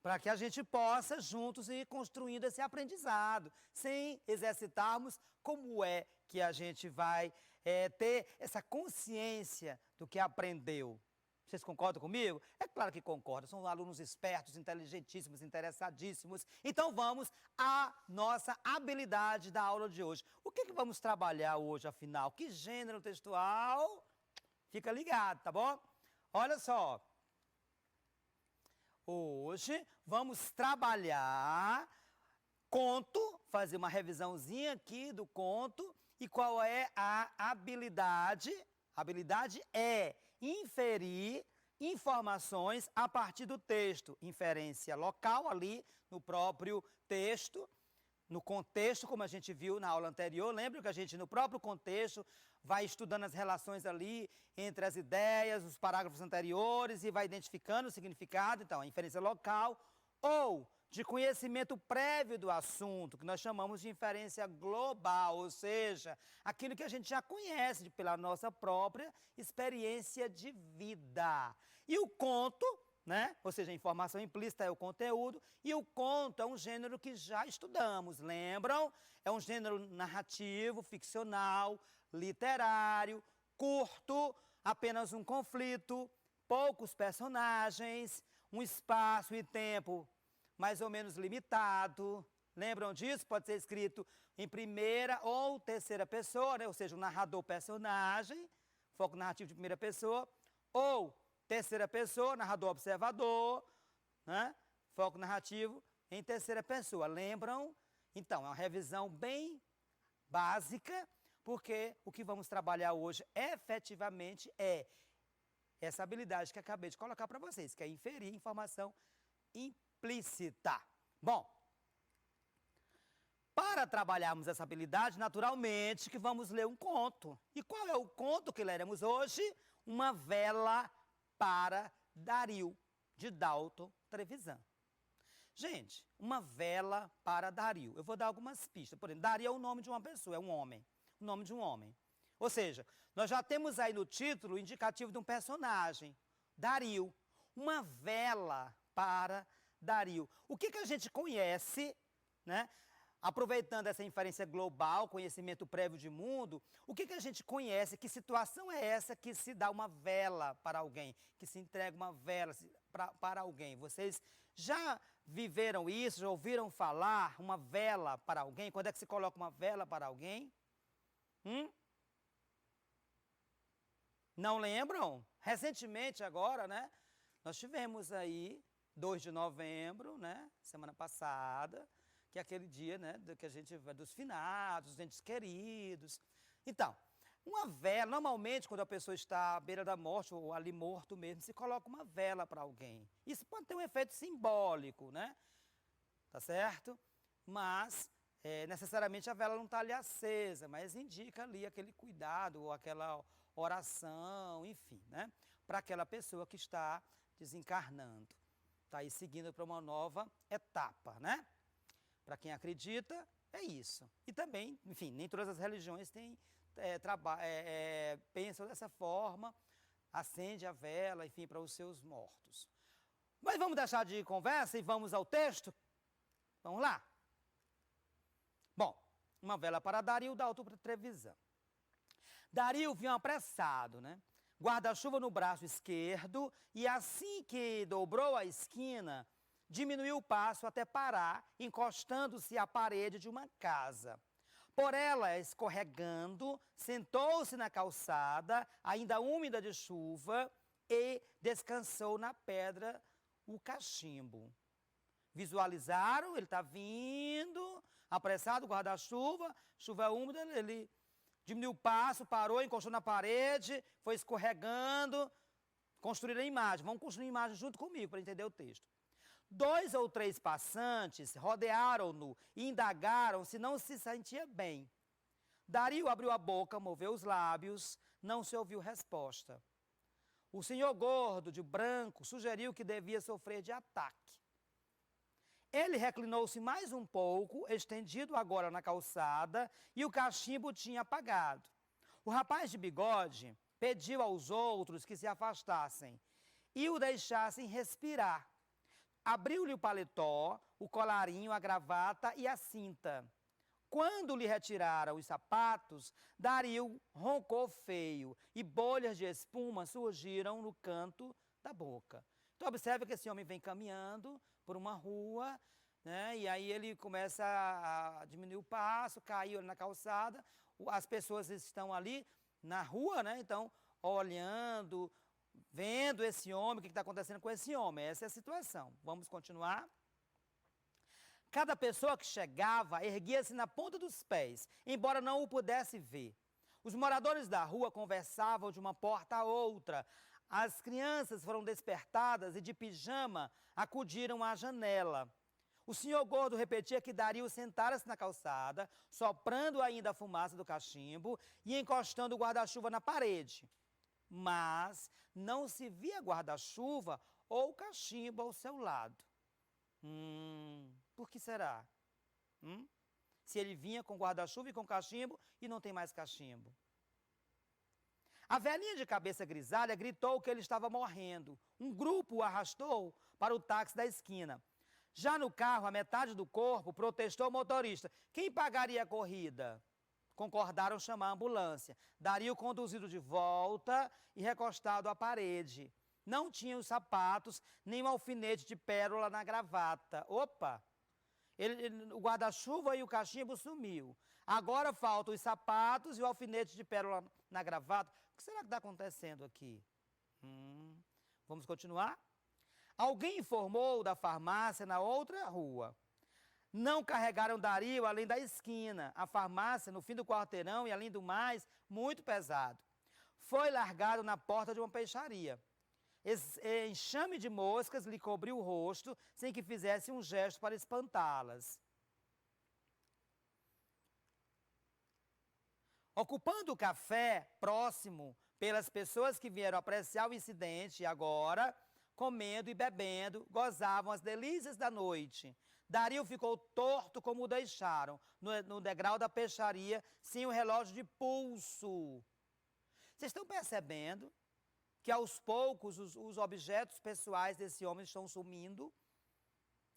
Para que a gente possa juntos ir construindo esse aprendizado, sem exercitarmos como é que a gente vai ter essa consciência do que aprendeu. Vocês concordam comigo? É claro que concordam, são alunos espertos, inteligentíssimos, interessadíssimos. Então vamos à nossa habilidade da aula de hoje. O que vamos trabalhar hoje, afinal? Que gênero textual? Fica ligado, tá bom? Olha só. Hoje vamos trabalhar conto, fazer uma revisãozinha aqui do conto. E qual é a habilidade? A habilidade é inferir informações a partir do texto. Inferência local ali no próprio texto, no contexto, como a gente viu na aula anterior. Lembra que a gente, no próprio contexto, vai estudando as relações ali entre as ideias, os parágrafos anteriores e vai identificando o significado. Então, a inferência local ou de conhecimento prévio do assunto, que nós chamamos de inferência global, ou seja, aquilo que a gente já conhece pela nossa própria experiência de vida. E o conto, né? Ou seja, a informação implícita é o conteúdo, e o conto é um gênero que já estudamos, lembram? É um gênero narrativo, ficcional, literário, curto, apenas um conflito, poucos personagens, um espaço e tempo mais ou menos limitado. Lembram disso? Pode ser escrito em primeira ou terceira pessoa, né? Ou seja, o narrador-personagem, foco narrativo de primeira pessoa, ou terceira pessoa, narrador-observador, né? Foco narrativo em terceira pessoa. Lembram? Então, é uma revisão bem básica, porque o que vamos trabalhar hoje efetivamente é essa habilidade que acabei de colocar para vocês, que é inferir informação implícita. Bom, para trabalharmos essa habilidade, naturalmente que vamos ler um conto. E qual é o conto que leremos hoje? Uma Vela para Dario, de Dalton Trevisan. Gente, uma vela para Dario. Eu vou dar algumas pistas. Por exemplo, Dario é o nome de uma pessoa, é um homem. O nome de um homem. Ou seja, nós já temos aí no título o indicativo de um personagem, Dario. Uma vela para Dario. O que a gente conhece, né? Aproveitando essa inferência global, conhecimento prévio de mundo, o que a gente conhece? Que situação é essa que se dá uma vela para alguém? Que se entrega uma vela para alguém? Vocês já viveram isso? Já ouviram falar uma vela para alguém? Quando é que se coloca uma vela para alguém? Não lembram? Recentemente agora, né? Nós tivemos aí 2 de novembro, né? Semana passada, que é aquele dia, né, que a gente vai dos finados, dos entes queridos. Então, uma vela, normalmente quando a pessoa está à beira da morte ou ali morto mesmo, se coloca uma vela para alguém. Isso pode ter um efeito simbólico, né? Tá certo? Mas, necessariamente a vela não está ali acesa, mas indica ali aquele cuidado ou aquela oração, enfim, né? Para aquela pessoa que está desencarnando. Está aí seguindo para uma nova etapa, né? Para quem acredita, é isso. E também, enfim, nem todas as religiões têm, pensam dessa forma, acende a vela, enfim, para os seus mortos. Mas vamos deixar de conversa e vamos ao texto? Vamos lá? Bom, uma vela para Dario da Trevisan. Dario vinha apressado, né? Guarda-chuva no braço esquerdo, e assim que dobrou a esquina, diminuiu o passo até parar, encostando-se à parede de uma casa. Por ela escorregando, sentou-se na calçada, ainda úmida de chuva, e descansou na pedra o cachimbo. Visualizaram, ele está vindo, apressado, guarda-chuva, chuva úmida, ele diminuiu o passo, parou, encostou na parede, foi escorregando, construir a imagem. Vamos construir a imagem junto comigo para entender o texto. 2 ou 3 passantes rodearam-no e indagaram se não se sentia bem. Dario abriu a boca, moveu os lábios, não se ouviu resposta. O senhor gordo, de branco, sugeriu que devia sofrer de ataque. Ele reclinou-se mais um pouco, estendido agora na calçada, e o cachimbo tinha apagado. O rapaz de bigode pediu aos outros que se afastassem e o deixassem respirar. Abriu-lhe o paletó, o colarinho, a gravata e a cinta. Quando lhe retiraram os sapatos, Dario roncou feio e bolhas de espuma surgiram no canto da boca. Então observe que esse homem vem caminhando por uma rua, né, e aí ele começa a diminuir o passo, caiu na calçada, as pessoas estão ali na rua, né, então olhando, vendo esse homem, o que está acontecendo com esse homem. Essa é a situação. Vamos continuar? Cada pessoa que chegava erguia-se na ponta dos pés, embora não o pudesse ver. Os moradores da rua conversavam de uma porta a outra. As crianças foram despertadas e de pijama acudiram à janela. O senhor gordo repetia que Dario sentara-se na calçada, soprando ainda a fumaça do cachimbo e encostando o guarda-chuva na parede. Mas não se via guarda-chuva ou cachimbo ao seu lado. Por que será? Se ele vinha com guarda-chuva e com cachimbo e não tem mais cachimbo. A velhinha de cabeça grisalha gritou que ele estava morrendo. Um grupo o arrastou para o táxi da esquina. Já no carro, a metade do corpo protestou o motorista. Quem pagaria a corrida? Concordaram chamar a ambulância. Dario conduzido de volta e recostado à parede. Não tinha os sapatos, nem o alfinete de pérola na gravata. Opa! O guarda-chuva e o cachimbo sumiu. Agora faltam os sapatos e o alfinete de pérola na gravata. O que será que está acontecendo aqui? Vamos continuar? Alguém informou da farmácia na outra rua. Não carregaram Dario além da esquina. A farmácia no fim do quarteirão e, além do mais, muito pesado. Foi largado na porta de uma peixaria. Enxame de moscas lhe cobriu o rosto, sem que fizesse um gesto para espantá-las. Ocupando o café próximo pelas pessoas que vieram apreciar o incidente, agora, comendo e bebendo, gozavam as delícias da noite. Dario ficou torto como o deixaram, no degrau da peixaria, sem o relógio de pulso. Vocês estão percebendo que aos poucos os objetos pessoais desse homem estão sumindo?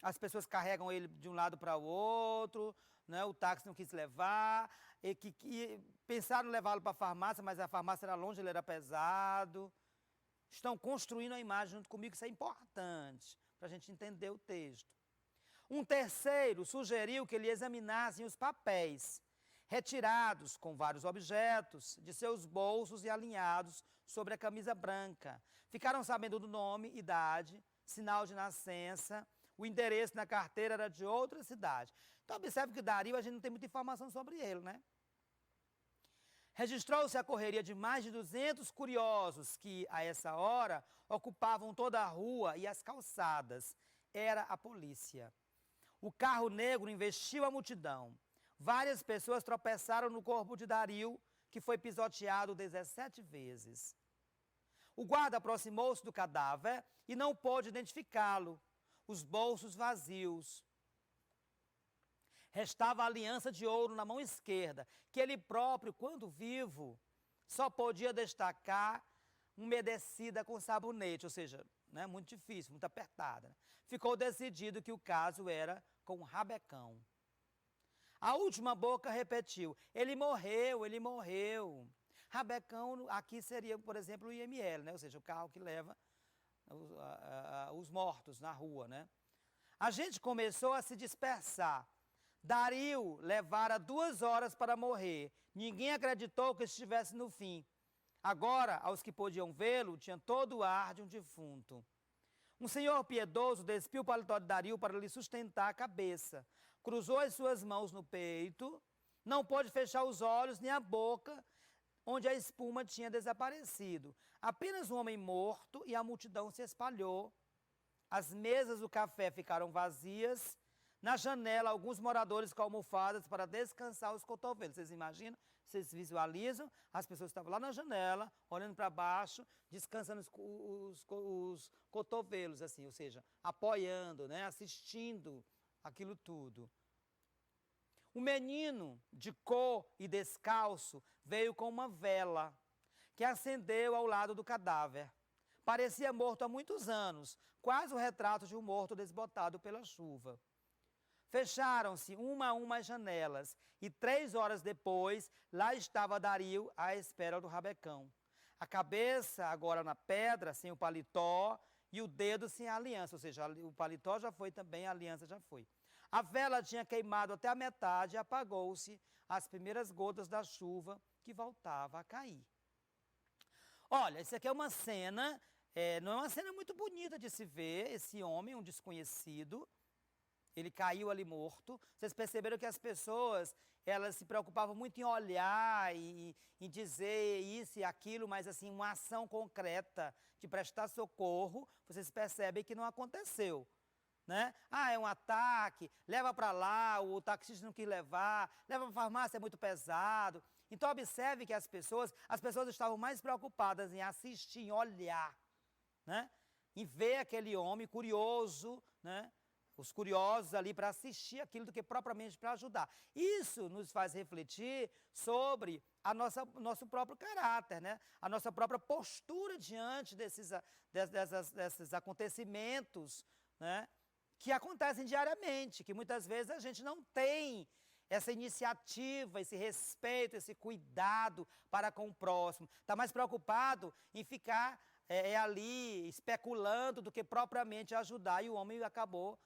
As pessoas carregam ele de um lado para o outro, né? O táxi não quis levar, e pensaram em levá-lo para a farmácia, mas a farmácia era longe, ele era pesado. Estão construindo a imagem junto comigo, isso é importante, para a gente entender o texto. Um terceiro sugeriu que ele examinasse os papéis, retirados com vários objetos de seus bolsos e alinhados sobre a camisa branca. Ficaram sabendo do nome, idade, sinal de nascença, o endereço na carteira era de outra cidade. Então observe que Dario, a gente não tem muita informação sobre ele, né? Registrou-se a correria de mais de 200 curiosos que, a essa hora, ocupavam toda a rua e as calçadas. Era a polícia. O carro negro investiu a multidão. Várias pessoas tropeçaram no corpo de Dario, que foi pisoteado 17 vezes. O guarda aproximou-se do cadáver e não pôde identificá-lo. Os bolsos vazios. Restava a aliança de ouro na mão esquerda, que ele próprio, quando vivo, só podia destacar umedecida com sabonete, ou seja, né, muito difícil, muito apertada. Ficou decidido que o caso era com Rabecão. A última boca repetiu, ele morreu, ele morreu. Rabecão aqui seria, por exemplo, o IML, né? Ou seja, o carro que leva os mortos na rua, né? A gente começou a se dispersar. Dario levara 2 horas para morrer. Ninguém acreditou que estivesse no fim. Agora, aos que podiam vê-lo, tinha todo o ar de um defunto. Um senhor piedoso despiu o paletó de Dario para lhe sustentar a cabeça. Cruzou as suas mãos no peito, não pôde fechar os olhos nem a boca, onde a espuma tinha desaparecido. Apenas um homem morto e a multidão se espalhou. As mesas do café ficaram vazias. Na janela, alguns moradores com almofadas para descansar os cotovelos. Vocês imaginam? Vocês visualizam? As pessoas estavam lá na janela, olhando para baixo, descansando os cotovelos, assim, ou seja, apoiando, né, assistindo aquilo tudo. O menino, de cor e descalço, veio com uma vela, que acendeu ao lado do cadáver. Parecia morto há muitos anos, quase o retrato de um morto desbotado pela chuva. Fecharam-se uma a uma as janelas, e 3 horas depois, lá estava Dario à espera do Rabecão. A cabeça agora na pedra, sem o paletó, e o dedo sem a aliança, ou seja, o paletó já foi também, a aliança já foi. A vela tinha queimado até a metade e apagou-se as primeiras gotas da chuva que voltava a cair. Olha, isso aqui é uma cena, não é uma cena muito bonita de se ver, esse homem, um desconhecido, ele caiu ali morto. Vocês perceberam que as pessoas, elas se preocupavam muito em olhar e em dizer isso e aquilo, mas assim, uma ação concreta de prestar socorro, vocês percebem que não aconteceu. Né? Ah, é um ataque, leva para lá, o taxista não quis levar, leva para a farmácia, é muito pesado. Então observe que as pessoas estavam mais preocupadas em assistir, em olhar, né? Em ver aquele homem curioso, né? Os curiosos ali para assistir aquilo do que propriamente para ajudar. Isso nos faz refletir sobre nosso próprio caráter, né? A nossa própria postura diante desses acontecimentos, né? Que acontecem diariamente, que muitas vezes a gente não tem essa iniciativa, esse respeito, esse cuidado para com o próximo. Está mais preocupado em ficar ali especulando do que propriamente ajudar, e o homem acabou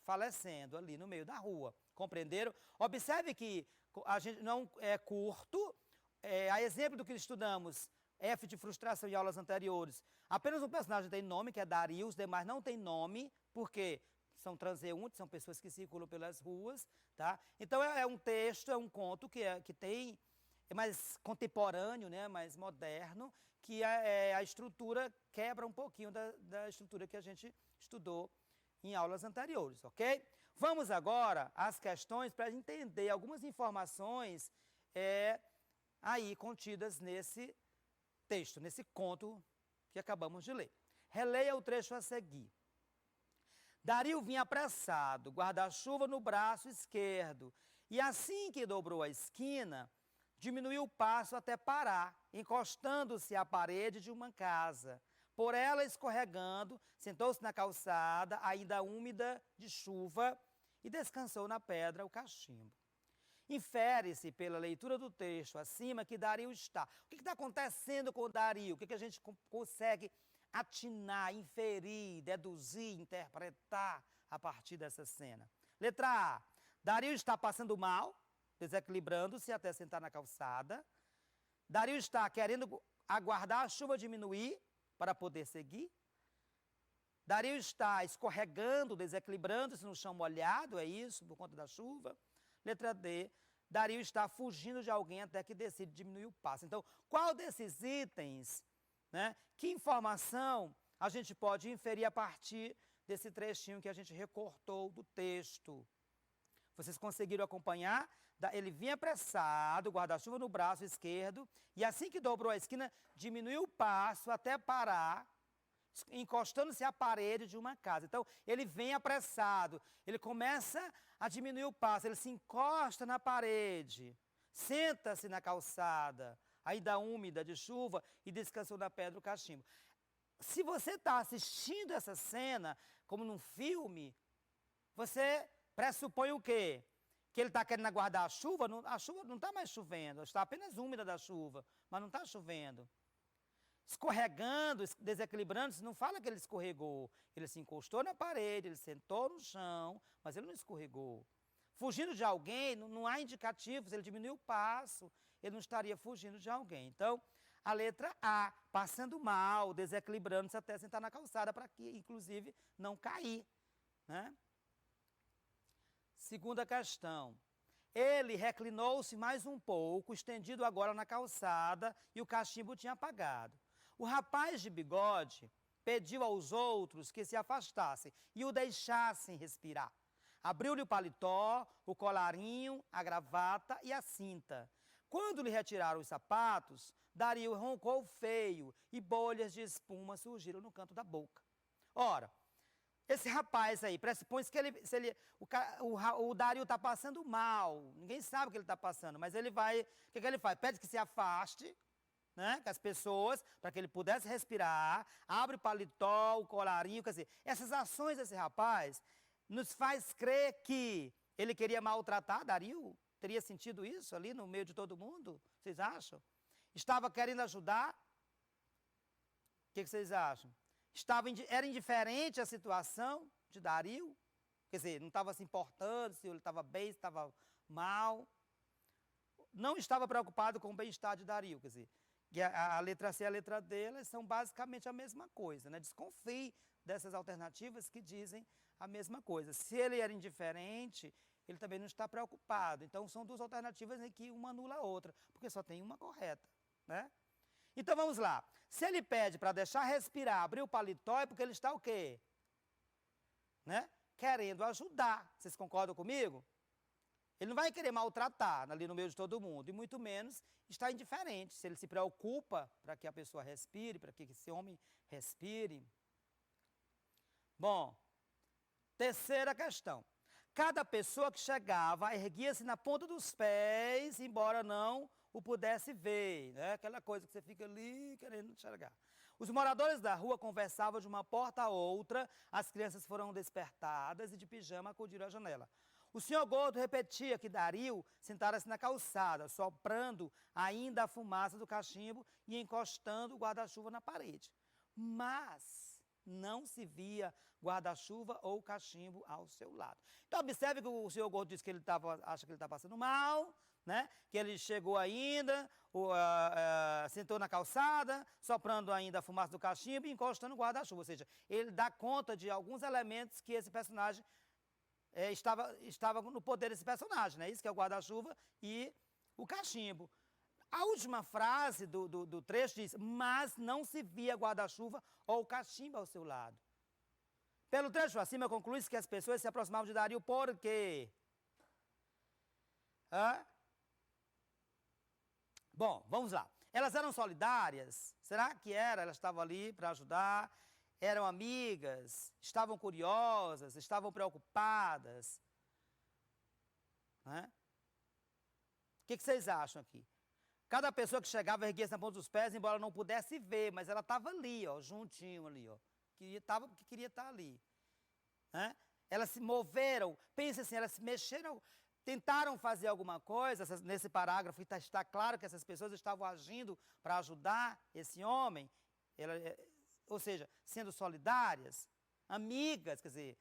falecendo ali no meio da rua. Compreenderam? Observe que a gente não é curto, a exemplo do que estudamos, F de frustração em aulas anteriores, apenas um personagem tem nome, que é Dario, os demais não têm nome, porque são transeuntes, são pessoas que circulam pelas ruas, tá? Então é um texto, é um conto que é mais contemporâneo, né, mais moderno, que a estrutura quebra um pouquinho da estrutura que a gente estudou em aulas anteriores, ok? Vamos agora às questões para entender algumas informações aí contidas nesse texto, nesse conto que acabamos de ler. Releia o trecho a seguir. Dario vinha apressado, guarda-chuva no braço esquerdo, e assim que dobrou a esquina, diminuiu o passo até parar, encostando-se à parede de uma casa. Por ela escorregando, sentou-se na calçada, ainda úmida de chuva, e descansou na pedra o cachimbo. Infere-se pela leitura do texto acima que Dario está. O que está acontecendo com Dario? O que a gente consegue atinar, inferir, deduzir, interpretar a partir dessa cena? Letra A. Dario está passando mal, desequilibrando-se até sentar na calçada. Dario está querendo aguardar a chuva diminuir para poder seguir. Dario está escorregando, desequilibrando-se no chão molhado, é isso, por conta da chuva. Letra D. Dario está fugindo de alguém até que decide diminuir o passo. Então, qual desses itens, né, que informação a gente pode inferir a partir desse trechinho que a gente recortou do texto? Vocês conseguiram acompanhar? Ele vinha apressado, guarda-chuva no braço esquerdo, e assim que dobrou a esquina, diminuiu o passo até parar, encostando-se à parede de uma casa. Então, ele vem apressado, ele começa a diminuir o passo, ele se encosta na parede, senta-se na calçada, ainda úmida de chuva, e descansou na pedra o cachimbo. Se você está assistindo essa cena, como num filme, você pressupõe o quê? Que ele está querendo aguardar a chuva não está mais chovendo, está apenas úmida da chuva, mas não está chovendo. Escorregando, desequilibrando-se, não fala que ele escorregou. Ele se encostou na parede, ele sentou no chão, mas ele não escorregou. Fugindo de alguém, não há indicativos, ele diminuiu o passo, ele não estaria fugindo de alguém. Então, a letra A, passando mal, desequilibrando-se até sentar na calçada, para que, inclusive, não cair, né? Segunda questão. Ele reclinou-se mais um pouco, estendido agora na calçada, e o cachimbo tinha apagado. O rapaz de bigode pediu aos outros que se afastassem e o deixassem respirar. Abriu-lhe o paletó, o colarinho, a gravata e a cinta. Quando lhe retiraram os sapatos, Dario roncou feio e bolhas de espuma surgiram no canto da boca. Ora, esse rapaz aí, pressupõe que o Dario está passando mal, ninguém sabe o que ele está passando, mas ele vai, o que ele faz? Pede que se afaste, né, com as pessoas, para que ele pudesse respirar, abre o paletó, o colarinho, quer dizer, essas ações desse rapaz nos faz crer que ele queria maltratar Dario. Teria sentido isso ali no meio de todo mundo? Vocês acham? Estava querendo ajudar? O que vocês acham? Era indiferente à situação de Dario? Quer dizer, não estava se importando se ele estava bem, se estava mal. Não estava preocupado com o bem-estar de Dario. Quer dizer, a letra C e a letra D, elas são basicamente a mesma coisa, né? Desconfie dessas alternativas que dizem a mesma coisa. Se ele era indiferente, ele também não está preocupado. Então, são duas alternativas em que uma anula a outra, porque só tem uma correta, né? Então, vamos lá. Se ele pede para deixar respirar, abrir o paletó, é porque ele está o quê? Né? Querendo ajudar. Vocês concordam comigo? Ele não vai querer maltratar ali no meio de todo mundo, e muito menos está indiferente. Se ele se preocupa para que a pessoa respire, para que esse homem respire. Bom, terceira questão. Cada pessoa que chegava erguia-se na ponta dos pés, embora não o pudesse ver, né? Aquela coisa que você fica ali querendo enxergar. Os moradores da rua conversavam de uma porta a outra, as crianças foram despertadas e de pijama acudiram à janela. O senhor Gordo repetia que Dario sentara-se na calçada, soprando ainda a fumaça do cachimbo e encostando o guarda-chuva na parede. Mas não se via guarda-chuva ou cachimbo ao seu lado. Então, observe que o senhor Gordo disse que ele acha que ele está passando mal, né? Que ele chegou ainda, sentou na calçada, soprando ainda a fumaça do cachimbo e encostando o guarda-chuva. Ou seja, ele dá conta de alguns elementos que esse personagem estava no poder desse personagem, né? Isso que é o guarda-chuva e o cachimbo. A última frase do trecho diz, mas não se via guarda-chuva ou cachimbo ao seu lado. Pelo trecho acima, conclui-se que as pessoas se aproximavam de Dario por quê? Bom, vamos lá. Elas eram solidárias? Será que era? Elas estavam ali para ajudar? Eram amigas? Estavam curiosas? Estavam preocupadas? Né? O que vocês acham aqui? Cada pessoa que chegava erguia-se na ponta dos pés, embora não pudesse ver, mas ela estava ali, ó, juntinho ali, ó. Porque queria estar ali. Né? Elas se moveram, pense assim, elas se mexeram, tentaram fazer alguma coisa. Nesse parágrafo está claro que essas pessoas estavam agindo para ajudar esse homem, ou seja, sendo solidárias, amigas, quer dizer,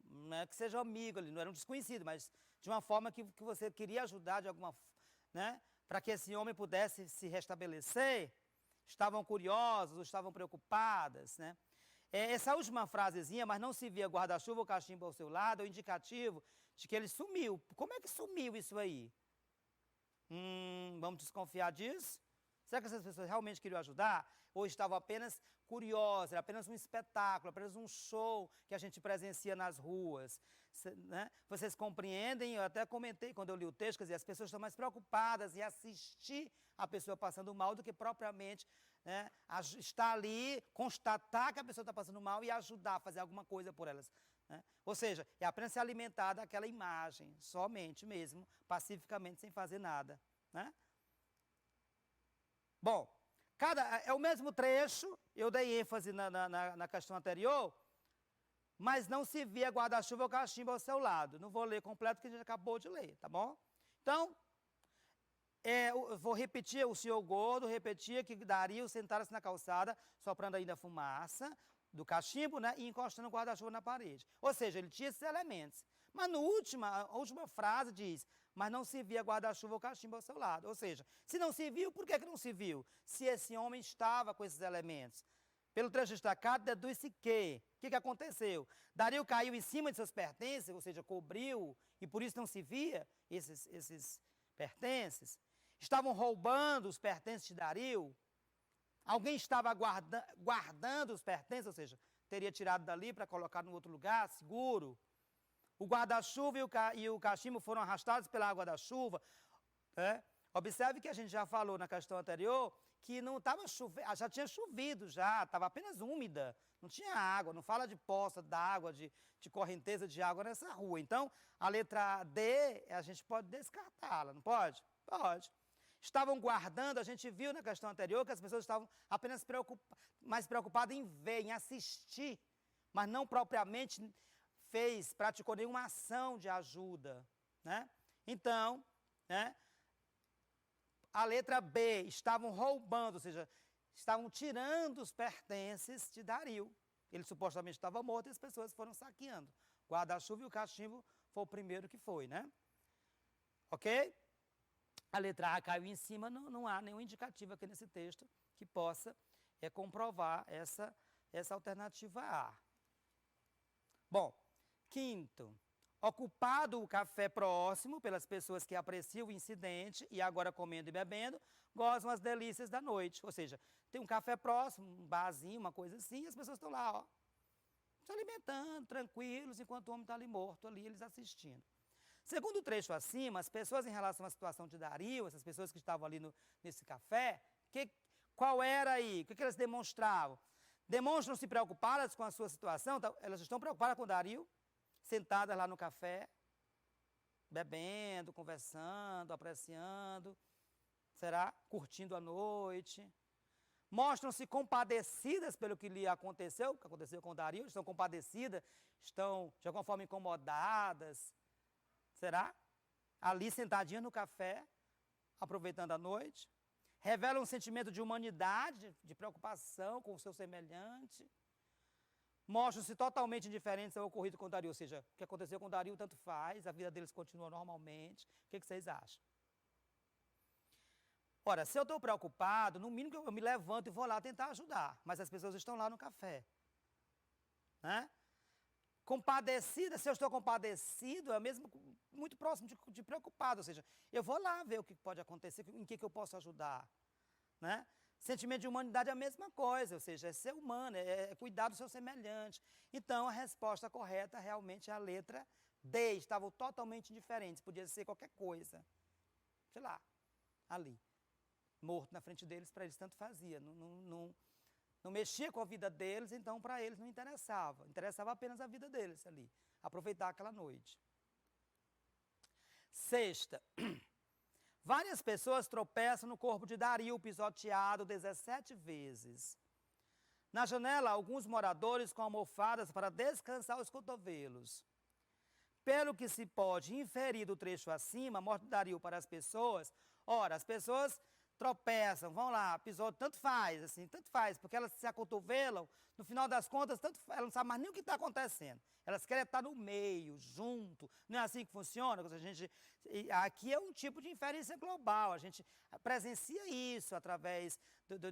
não é que sejam amigos ali, não eram desconhecidos, mas de uma forma que você queria ajudar de alguma forma, né? Para que esse homem pudesse se restabelecer, estavam curiosos, estavam preocupadas, né? Essa última frasezinha, mas não se via guarda-chuva ou cachimbo ao seu lado, é o indicativo de que ele sumiu. Como é que sumiu isso aí? Vamos desconfiar disso? Será que essas pessoas realmente queriam ajudar? Ou estavam apenas curiosas, era apenas um espetáculo, apenas um show que a gente presencia nas ruas? né? Vocês compreendem? Eu até comentei quando eu li o texto, quer dizer, as pessoas estão mais preocupadas em assistir a pessoa passando mal do que propriamente, né, estar ali, constatar que a pessoa está passando mal e ajudar a fazer alguma coisa por elas. Né? Ou seja, é apenas se alimentar daquela imagem, somente mesmo, pacificamente, sem fazer nada. Né? Bom, é o mesmo trecho, eu dei ênfase na questão anterior, mas não se via guarda-chuva ou cachimbo ao seu lado. Não vou ler completo, porque a gente acabou de ler, tá bom? Então, eu vou repetir, o senhor Gordo repetia que Dario sentara-se na calçada, soprando ainda fumaça do cachimbo, né, e encostando o guarda-chuva na parede. Ou seja, ele tinha esses elementos. Mas a última frase diz, mas não se via guarda-chuva ou cachimbo ao seu lado. Ou seja, se não se viu, por que não se viu? Se esse homem estava com esses elementos. Pelo trecho destacado, deduz-se que, o que aconteceu? Dario caiu em cima de seus pertences, ou seja, cobriu, e por isso não se via esses pertences. Estavam roubando os pertences de Dario. Alguém estava guardando os pertences, ou seja, teria tirado dali para colocar em outro lugar, seguro. O guarda-chuva e o cachimbo foram arrastados pela água da chuva. Né? Observe que a gente já falou na questão anterior que não estava chovendo, já tinha chovido já, estava apenas úmida, não tinha água, não fala de poça d'água, de correnteza de água nessa rua. Então, a letra D, a gente pode descartá-la, não pode? Pode. Estavam guardando, a gente viu na questão anterior que as pessoas estavam apenas mais preocupadas em ver, em assistir, mas não propriamente praticou nenhuma ação de ajuda. Né? Então, né? A letra B, estavam roubando, ou seja, estavam tirando os pertences de Dario. Ele supostamente estava morto e as pessoas foram saqueando. O guarda-chuva e o cachimbo foi o primeiro que foi, né? Ok? A letra A caiu em cima, não há nenhum indicativo aqui nesse texto que possa comprovar essa alternativa A. Bom, quinto. Ocupado o café próximo pelas pessoas que apreciam o incidente e agora comendo e bebendo, gozam as delícias da noite. Ou seja, tem um café próximo, um barzinho, uma coisa assim, e as pessoas estão lá, ó, se alimentando, tranquilos, enquanto o homem está ali morto, ali, eles assistindo. Segundo o trecho acima, as pessoas em relação à situação de Dario, essas pessoas que estavam ali nesse café, qual era aí? O que elas demonstravam? Demonstram-se preocupadas com a sua situação, elas estão preocupadas com Dario, sentadas lá no café, bebendo, conversando, apreciando, será? Curtindo a noite. Mostram-se compadecidas pelo que lhe aconteceu, o que aconteceu com Dario, estão compadecidas, estão de alguma forma incomodadas, será? Ali sentadinhas no café, aproveitando a noite. Revelam um sentimento de humanidade, de preocupação com o seu semelhante. Mostram-se totalmente indiferentes ao ocorrido com Dario, ou seja, o que aconteceu com Dario tanto faz, a vida deles continua normalmente. O que vocês acham? Ora, se eu estou preocupado, no mínimo eu me levanto e vou lá tentar ajudar, mas as pessoas estão lá no café. Né? Compadecida, se eu estou compadecido, é mesmo muito próximo de preocupado, ou seja, eu vou lá ver o que pode acontecer, em que eu posso ajudar. Né? Sentimento de humanidade é a mesma coisa, ou seja, é ser humano, é cuidar do seu semelhante. Então, a resposta correta realmente é a letra D. Estavam totalmente indiferentes, podia ser qualquer coisa. Sei lá, ali, morto na frente deles, para eles tanto fazia. Não mexia com a vida deles, então para eles não interessava. Interessava apenas a vida deles ali, aproveitar aquela noite. Sexta. Várias pessoas tropeçam no corpo de Dario, pisoteado 17 vezes. Na janela, alguns moradores com almofadas para descansar os cotovelos. Pelo que se pode inferir do trecho acima, a morte de Dario para as pessoas, ora, as pessoas tropeçam, vão lá, tanto faz, porque elas se acotovelam, no final das contas, elas não sabem mais nem o que está acontecendo. Elas querem estar no meio, junto. Não é assim que funciona? Aqui é um tipo de inferência global. A gente presencia isso através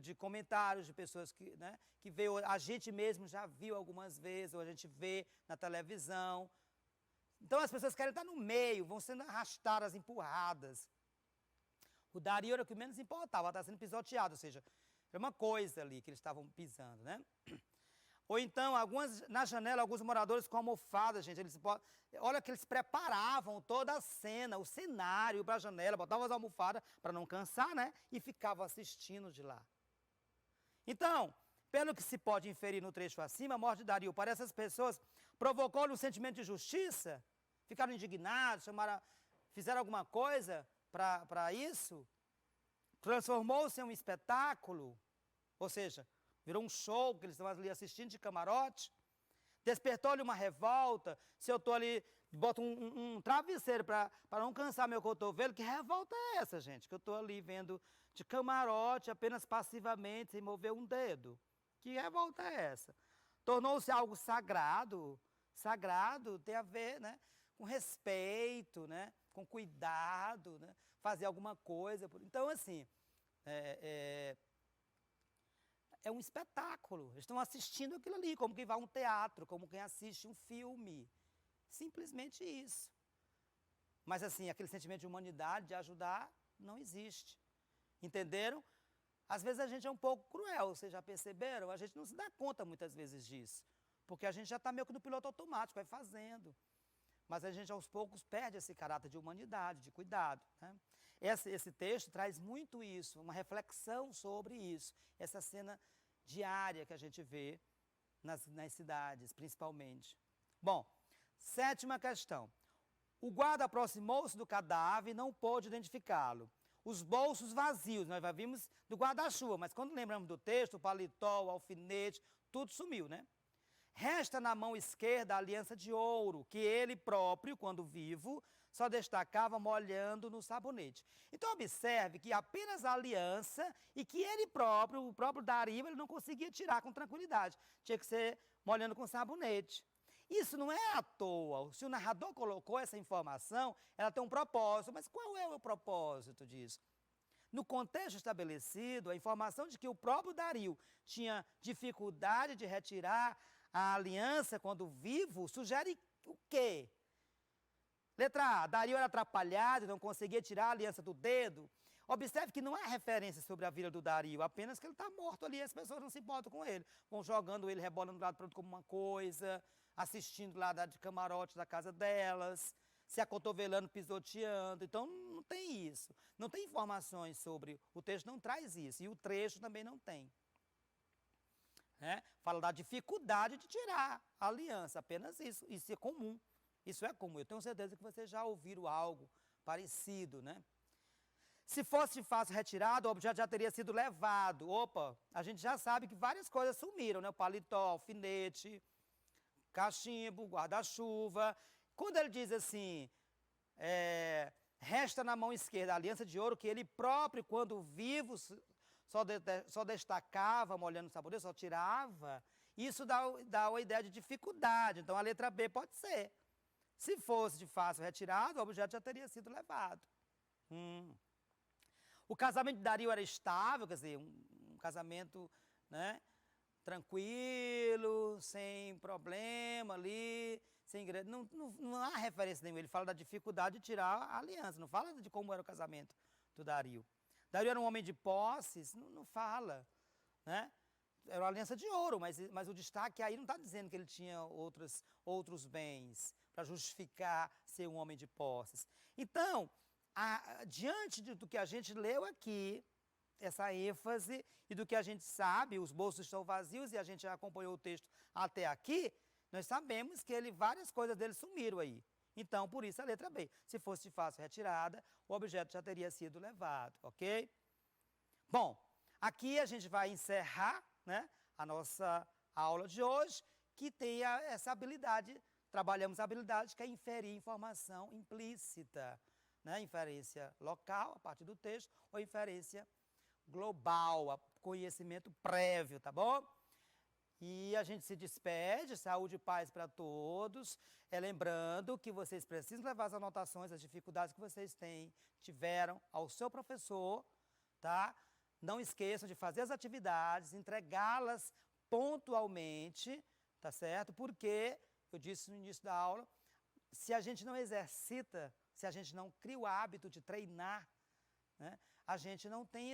de comentários de pessoas que vê, a gente mesmo já viu algumas vezes, ou a gente vê na televisão. Então as pessoas querem estar no meio, vão sendo arrastadas, empurradas. O Dario era o que menos importava, estava sendo pisoteado, ou seja, era uma coisa ali que eles estavam pisando, né? Ou então, na janela, alguns moradores com almofadas, gente. Olha que eles preparavam toda a cena, o cenário para a janela, botavam as almofadas para não cansar, né? E ficavam assistindo de lá. Então, pelo que se pode inferir no trecho acima, a morte de Dario para essas pessoas provocou-lhe um sentimento de justiça? Ficaram indignados, fizeram alguma coisa para isso? Transformou-se em um espetáculo? Ou seja, virou um show que eles estão ali assistindo de camarote? Despertou-lhe uma revolta? Se eu estou ali, boto um travesseiro para não cansar meu cotovelo, que revolta é essa, gente? Que eu estou ali vendo de camarote, apenas passivamente, sem mover um dedo. Que revolta é essa? Tornou-se algo sagrado. Sagrado tem a ver, né, com respeito, né, com cuidado, né, fazer alguma coisa. Então, assim, é um espetáculo. Eles estão assistindo aquilo ali, como quem vai a um teatro, como quem assiste um filme. Simplesmente isso. Mas, assim, aquele sentimento de humanidade, de ajudar, não existe. Entenderam? Às vezes a gente é um pouco cruel, vocês já perceberam? A gente não se dá conta muitas vezes disso. Porque a gente já está meio que no piloto automático, vai fazendo. Mas a gente aos poucos perde esse caráter de humanidade, de cuidado, né? Esse texto traz muito isso, uma reflexão sobre isso. Essa cena diária que a gente vê nas cidades, principalmente. Bom, 7ª questão. O guarda aproximou-se do cadáver e não pôde identificá-lo. Os bolsos vazios, nós já vimos do guarda-chuva, mas quando lembramos do texto, o paletó, o alfinete, tudo sumiu, né? Resta na mão esquerda a aliança de ouro, que ele próprio, quando vivo, só destacava molhando no sabonete. Então observe que apenas a aliança e que ele próprio, o próprio Dario, ele não conseguia tirar com tranquilidade. Tinha que ser molhando com sabonete. Isso não é à toa. Se o narrador colocou essa informação, ela tem um propósito. Mas qual é o propósito disso? No contexto estabelecido, a informação de que o próprio Dario tinha dificuldade de retirar a aliança quando vivo sugere o quê? Letra A, Dario era atrapalhado e não conseguia tirar a aliança do dedo. Observe que não há referência sobre a vida do Dario, apenas que ele está morto ali e as pessoas não se importam com ele. Vão jogando ele, rebolando do lado para outro como uma coisa, assistindo lá de camarote da casa delas, se acotovelando, pisoteando. Então não tem isso. Não tem informações sobre, o texto não traz isso e o trecho também não tem. Fala da dificuldade de tirar a aliança, apenas isso. Isso é comum. Isso é comum. Eu tenho certeza que vocês já ouviram algo parecido, né? Se fosse fácil retirado, o objeto já teria sido levado. Opa, a gente já sabe que várias coisas sumiram, né? O paletó, alfinete, cachimbo, guarda-chuva. Quando ele diz assim, resta na mão esquerda a aliança de ouro que ele próprio, quando vivo, só destacava, molhando o sabonete, só tirava, isso dá uma ideia de dificuldade. Então, a letra B pode ser. Se fosse de fácil retirado, o objeto já teria sido levado. O casamento de Dario era estável, quer dizer, um casamento, né, tranquilo, sem problema ali, sem não há referência nenhuma. Ele fala da dificuldade de tirar a aliança, não fala de como era o casamento do Dario. Dario era um homem de posses, não fala, né? Era uma aliança de ouro, mas o destaque aí não está dizendo que ele tinha outros bens para justificar ser um homem de posses. Então, diante do que a gente leu aqui, essa ênfase e do que a gente sabe, os bolsos estão vazios e a gente já acompanhou o texto até aqui, nós sabemos que várias coisas dele sumiram aí. Então, por isso a letra B. Se fosse de fácil retirada, o objeto já teria sido levado, ok? Bom, aqui a gente vai encerrar, né, a nossa aula de hoje, que tem essa habilidade, trabalhamos a habilidade que é inferir informação implícita, né, inferência local, a partir do texto, ou inferência global, conhecimento prévio, tá bom? E a gente se despede, saúde e paz para todos. Lembrando que vocês precisam levar as anotações, as dificuldades que vocês tiveram ao seu professor, tá? Não esqueçam de fazer as atividades, entregá-las pontualmente, tá certo? Porque, eu disse no início da aula, se a gente não exercita, se a gente não cria o hábito de treinar, né, a gente não tem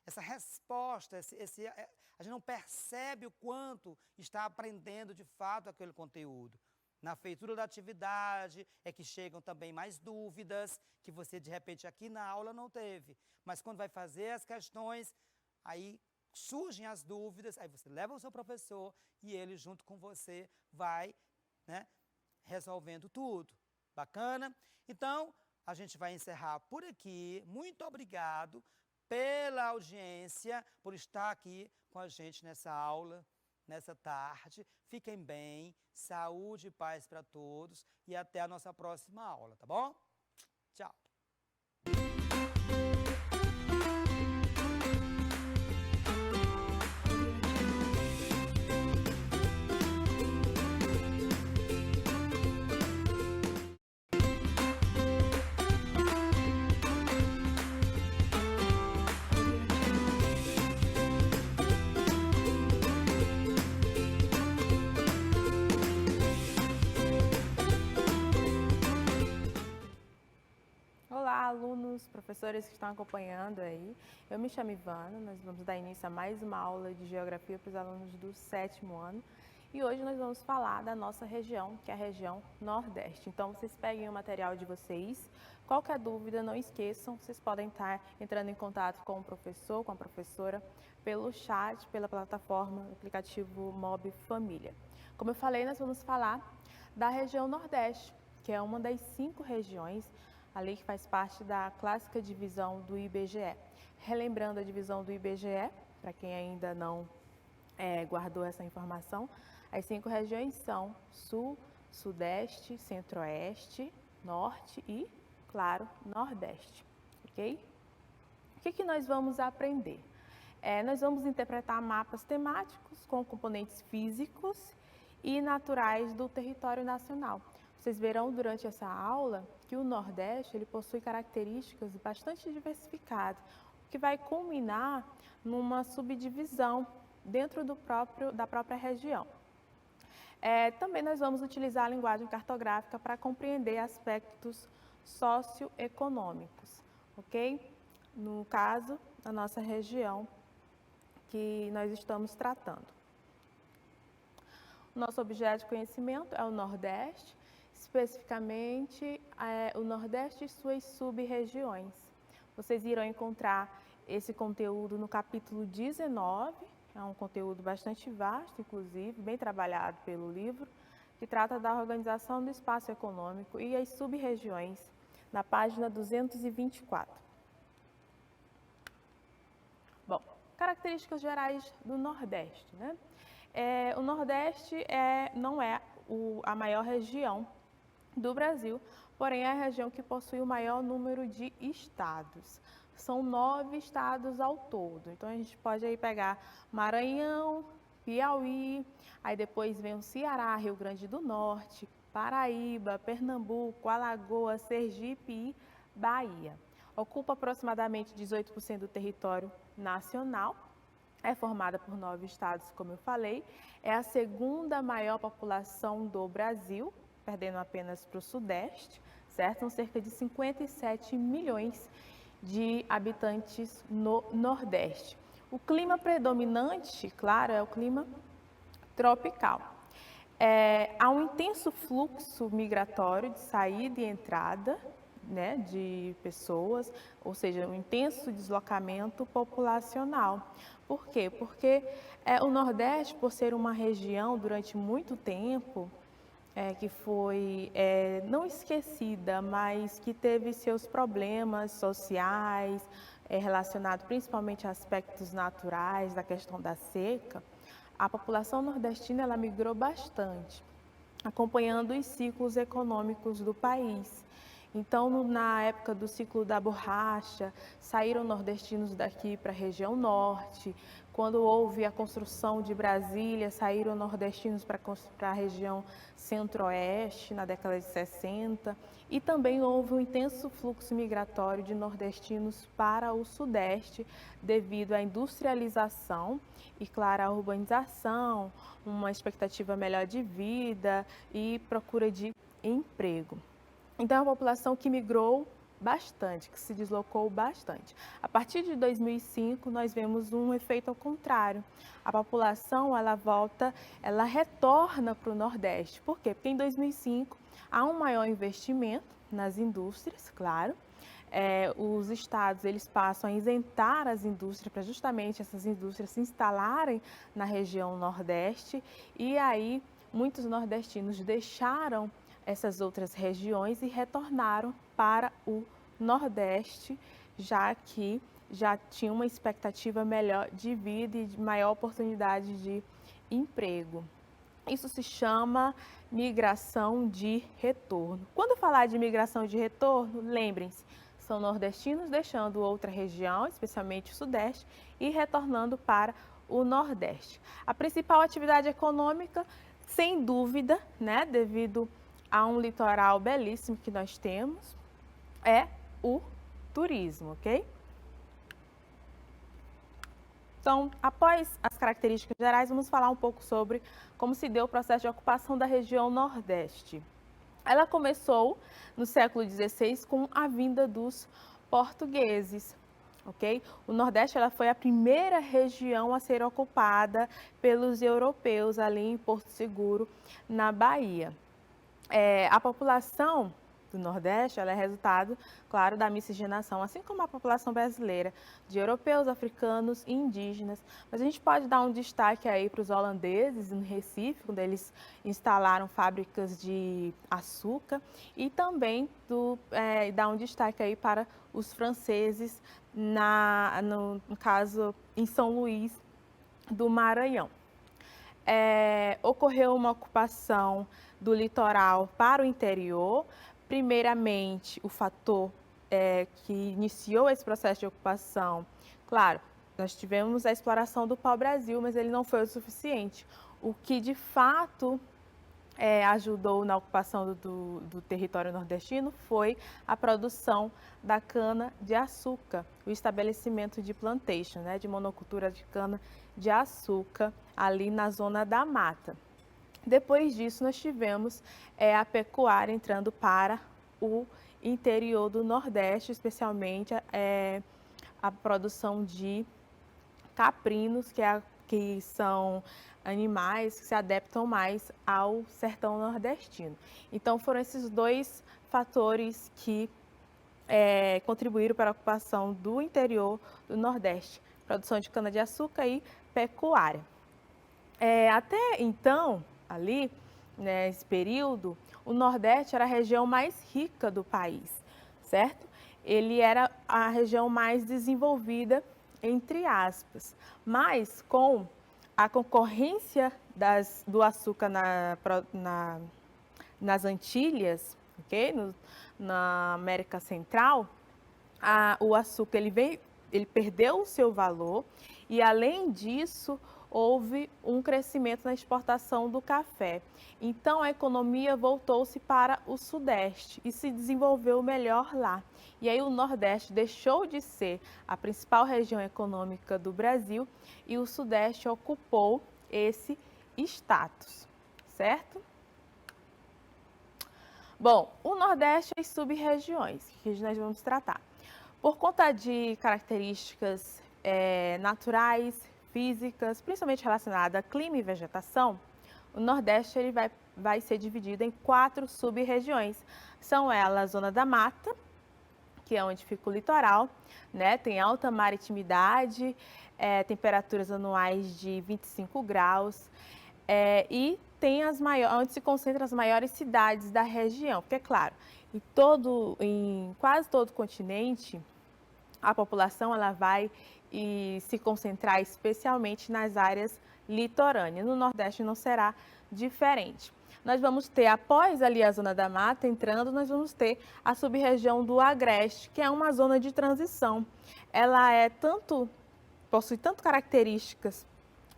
essa resposta, a gente não percebe o quanto está aprendendo de fato aquele conteúdo. Na feitura da atividade é que chegam também mais dúvidas, que você de repente aqui na aula não teve. Mas quando vai fazer as questões, aí surgem as dúvidas, aí você leva o seu professor e ele junto com você vai, né, resolvendo tudo. Bacana? Então, a gente vai encerrar por aqui. Muito obrigado pela audiência, por estar aqui com a gente nessa aula, nessa tarde. Fiquem bem, saúde e paz para todos e até a nossa próxima aula, tá bom? Tchau! Olá, alunos, professores que estão acompanhando aí. Eu me chamo Ivana, nós vamos dar início a mais uma aula de Geografia para os alunos do 7º ano. E hoje nós vamos falar da nossa região, que é a região Nordeste. Então, vocês peguem o material de vocês. Qualquer dúvida, não esqueçam, vocês podem estar entrando em contato com o professor, com a professora, pelo chat, pela plataforma, aplicativo Mob Família. Como eu falei, nós vamos falar da região Nordeste, que é uma das 5 regiões ali que faz parte da clássica divisão do IBGE. Relembrando a divisão do IBGE, para quem ainda não guardou essa informação, as 5 regiões são Sul, Sudeste, Centro-Oeste, Norte e, claro, Nordeste. Ok? O que nós vamos aprender? Nós vamos interpretar mapas temáticos com componentes físicos e naturais do território nacional. Vocês verão durante essa aula que o Nordeste ele possui características bastante diversificadas, o que vai culminar numa subdivisão dentro da própria região. Também nós vamos utilizar a linguagem cartográfica para compreender aspectos socioeconômicos, ok? No caso, da nossa região que nós estamos tratando. Nosso objeto de conhecimento é o Nordeste, especificamente o Nordeste e suas sub-regiões. Vocês irão encontrar esse conteúdo no capítulo 19, é um conteúdo bastante vasto, inclusive, bem trabalhado pelo livro, que trata da organização do espaço econômico e as sub-regiões, na página 224. Bom, características gerais do Nordeste, né? O Nordeste não é a maior região do Brasil, porém é a região que possui o maior número de estados. São 9 estados ao todo. Então a gente pode aí pegar Maranhão, Piauí, aí depois vem o Ceará, Rio Grande do Norte, Paraíba, Pernambuco, Alagoas, Sergipe e Bahia. Ocupa aproximadamente 18% do território nacional. É formada por 9 estados, como eu falei. É a segunda maior população do Brasil, perdendo apenas para o Sudeste, certo? São cerca de 57 milhões de habitantes no Nordeste. O clima predominante, claro, é o clima tropical. Há um intenso fluxo migratório de saída e entrada, né, de pessoas, ou seja, um intenso deslocamento populacional. Por quê? Porque o Nordeste, por ser uma região durante muito tempo, que foi não esquecida, mas que teve seus problemas sociais, relacionados principalmente a aspectos naturais, da questão da seca, a população nordestina ela migrou bastante, acompanhando os ciclos econômicos do país. Então, na época do ciclo da borracha, saíram nordestinos daqui para a região norte. Quando houve a construção de Brasília, saíram nordestinos para a região centro-oeste, na década de 60. E também houve um intenso fluxo migratório de nordestinos para o sudeste, devido à industrialização e, claro, à urbanização, uma expectativa melhor de vida e procura de emprego. Então, a população que migrou bastante, que se deslocou bastante. A partir de 2005, nós vemos um efeito ao contrário. A população, ela retorna para o Nordeste. Por quê? Porque em 2005 há um maior investimento nas indústrias, claro. Os estados eles passam a isentar as indústrias para justamente essas indústrias se instalarem na região Nordeste, e aí muitos nordestinos deixaram essas outras regiões e retornaram para o Nordeste, já que já tinha uma expectativa melhor de vida e de maior oportunidade de emprego. Isso se chama migração de retorno. Quando falar de migração de retorno, lembrem-se, são nordestinos deixando outra região, especialmente o Sudeste, e retornando para o Nordeste. A principal atividade econômica, sem dúvida, né, devido a um litoral belíssimo que nós temos, é o turismo, ok? Então, após as características gerais, vamos falar um pouco sobre como se deu o processo de ocupação da região Nordeste. Ela começou no século XVI com a vinda dos portugueses, ok? O Nordeste ela foi a primeira região a ser ocupada pelos europeus ali em Porto Seguro, na Bahia. A população do Nordeste ela é resultado, claro, da miscigenação, assim como a população brasileira, de europeus, africanos e indígenas. Mas a gente pode dar um destaque aí para os holandeses no Recife, quando eles instalaram fábricas de açúcar, e também dar um destaque aí para os franceses, no caso, em São Luís do Maranhão. Ocorreu uma ocupação do litoral para o interior. Primeiramente, o fator que iniciou esse processo de ocupação, claro, nós tivemos a exploração do pau-brasil, mas ele não foi o suficiente. O que de fato ajudou na ocupação do território nordestino foi a produção da cana-de-açúcar, o estabelecimento de plantation, né, de monocultura de cana-de-açúcar ali na zona da mata. Depois disso, nós tivemos a pecuária entrando para o interior do Nordeste, especialmente a produção de caprinos, que são animais que se adaptam mais ao sertão nordestino. Então, foram esses dois fatores que contribuíram para a ocupação do interior do Nordeste, produção de cana-de-açúcar e pecuária. Até então, ali, nesse período, o Nordeste era a região mais rica do país, certo? Ele era a região mais desenvolvida, entre aspas, mas com a concorrência do açúcar nas Antilhas, okay? Na América Central, o açúcar ele perdeu o seu valor e, além disso, houve um crescimento na exportação do café. Então, a economia voltou-se para o Sudeste e se desenvolveu melhor lá. E aí o Nordeste deixou de ser a principal região econômica do Brasil e o Sudeste ocupou esse status, certo? Bom, o Nordeste e as sub-regiões que nós vamos tratar. Por conta de características naturais, físicas, principalmente relacionadas a clima e vegetação, o Nordeste ele vai ser dividido em 4 sub-regiões. São elas a Zona da Mata, que é onde fica o litoral, né? Tem alta maritimidade, temperaturas anuais de 25 graus e tem onde se concentram as maiores cidades da região. Porque, claro, em quase todo o continente, a população ela vai se concentrar especialmente nas áreas litorâneas. No Nordeste não será diferente. Nós vamos ter, após ali a Zona da Mata entrando, nós vamos ter a sub-região do Agreste, que é uma zona de transição. Ela possui tanto características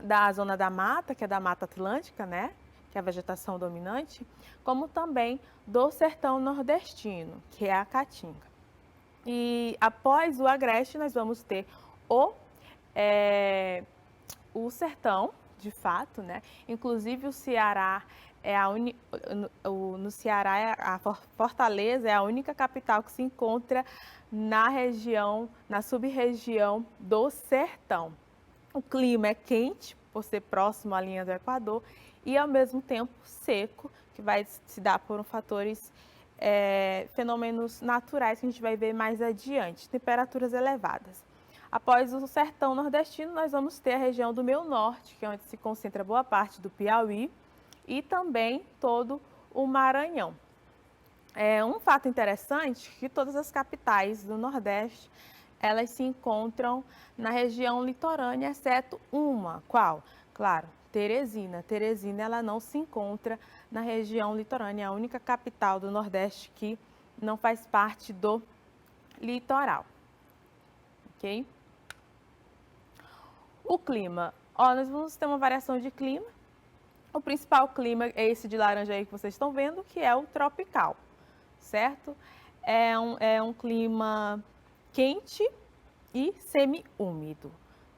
da Zona da Mata, que é da Mata Atlântica, né, que é a vegetação dominante, como também do sertão nordestino, que é a Caatinga. E após o Agreste, nós vamos ter o sertão, de fato, né? Inclusive o Ceará no Ceará, Fortaleza é a única capital que se encontra na sub-região do Sertão. O clima é quente, por ser próximo à linha do Equador, e ao mesmo tempo seco, que vai se dar por fatores, fenômenos naturais que a gente vai ver mais adiante, temperaturas elevadas. Após o sertão nordestino, nós vamos ter a região do meio norte, que é onde se concentra boa parte do Piauí, e também todo o Maranhão. Um fato interessante é que todas as capitais do Nordeste, elas se encontram na região litorânea, exceto uma. Qual? Claro, Teresina. Teresina, ela não se encontra na região litorânea, é a única capital do Nordeste que não faz parte do litoral. Ok? O clima. Nós vamos ter uma variação de clima. O principal clima é esse de laranja aí que vocês estão vendo, que é o tropical, certo? É um clima quente e semi-úmido,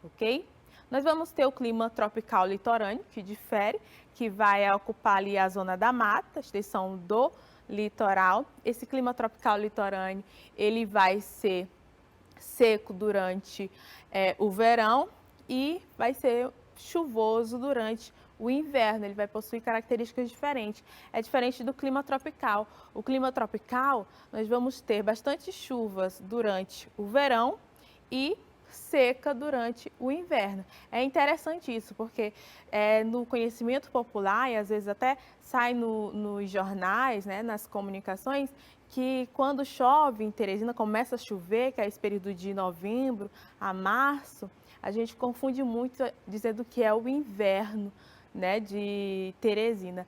ok? Nós vamos ter o clima tropical litorâneo, que difere, que vai ocupar ali a zona da mata, a extensão do litoral. Esse clima tropical litorâneo, ele vai ser seco durante o verão e vai ser chuvoso durante o inverno. Ele vai possuir características diferentes. É diferente do clima tropical. O clima tropical, nós vamos ter bastante chuvas durante o verão e seca durante o inverno. É interessante isso, porque no conhecimento popular, e às vezes até sai nos jornais, né, nas comunicações, que quando chove em Teresina, começa a chover, que é esse período de novembro a março, a gente confunde muito dizendo que é o inverno, né, de Teresina,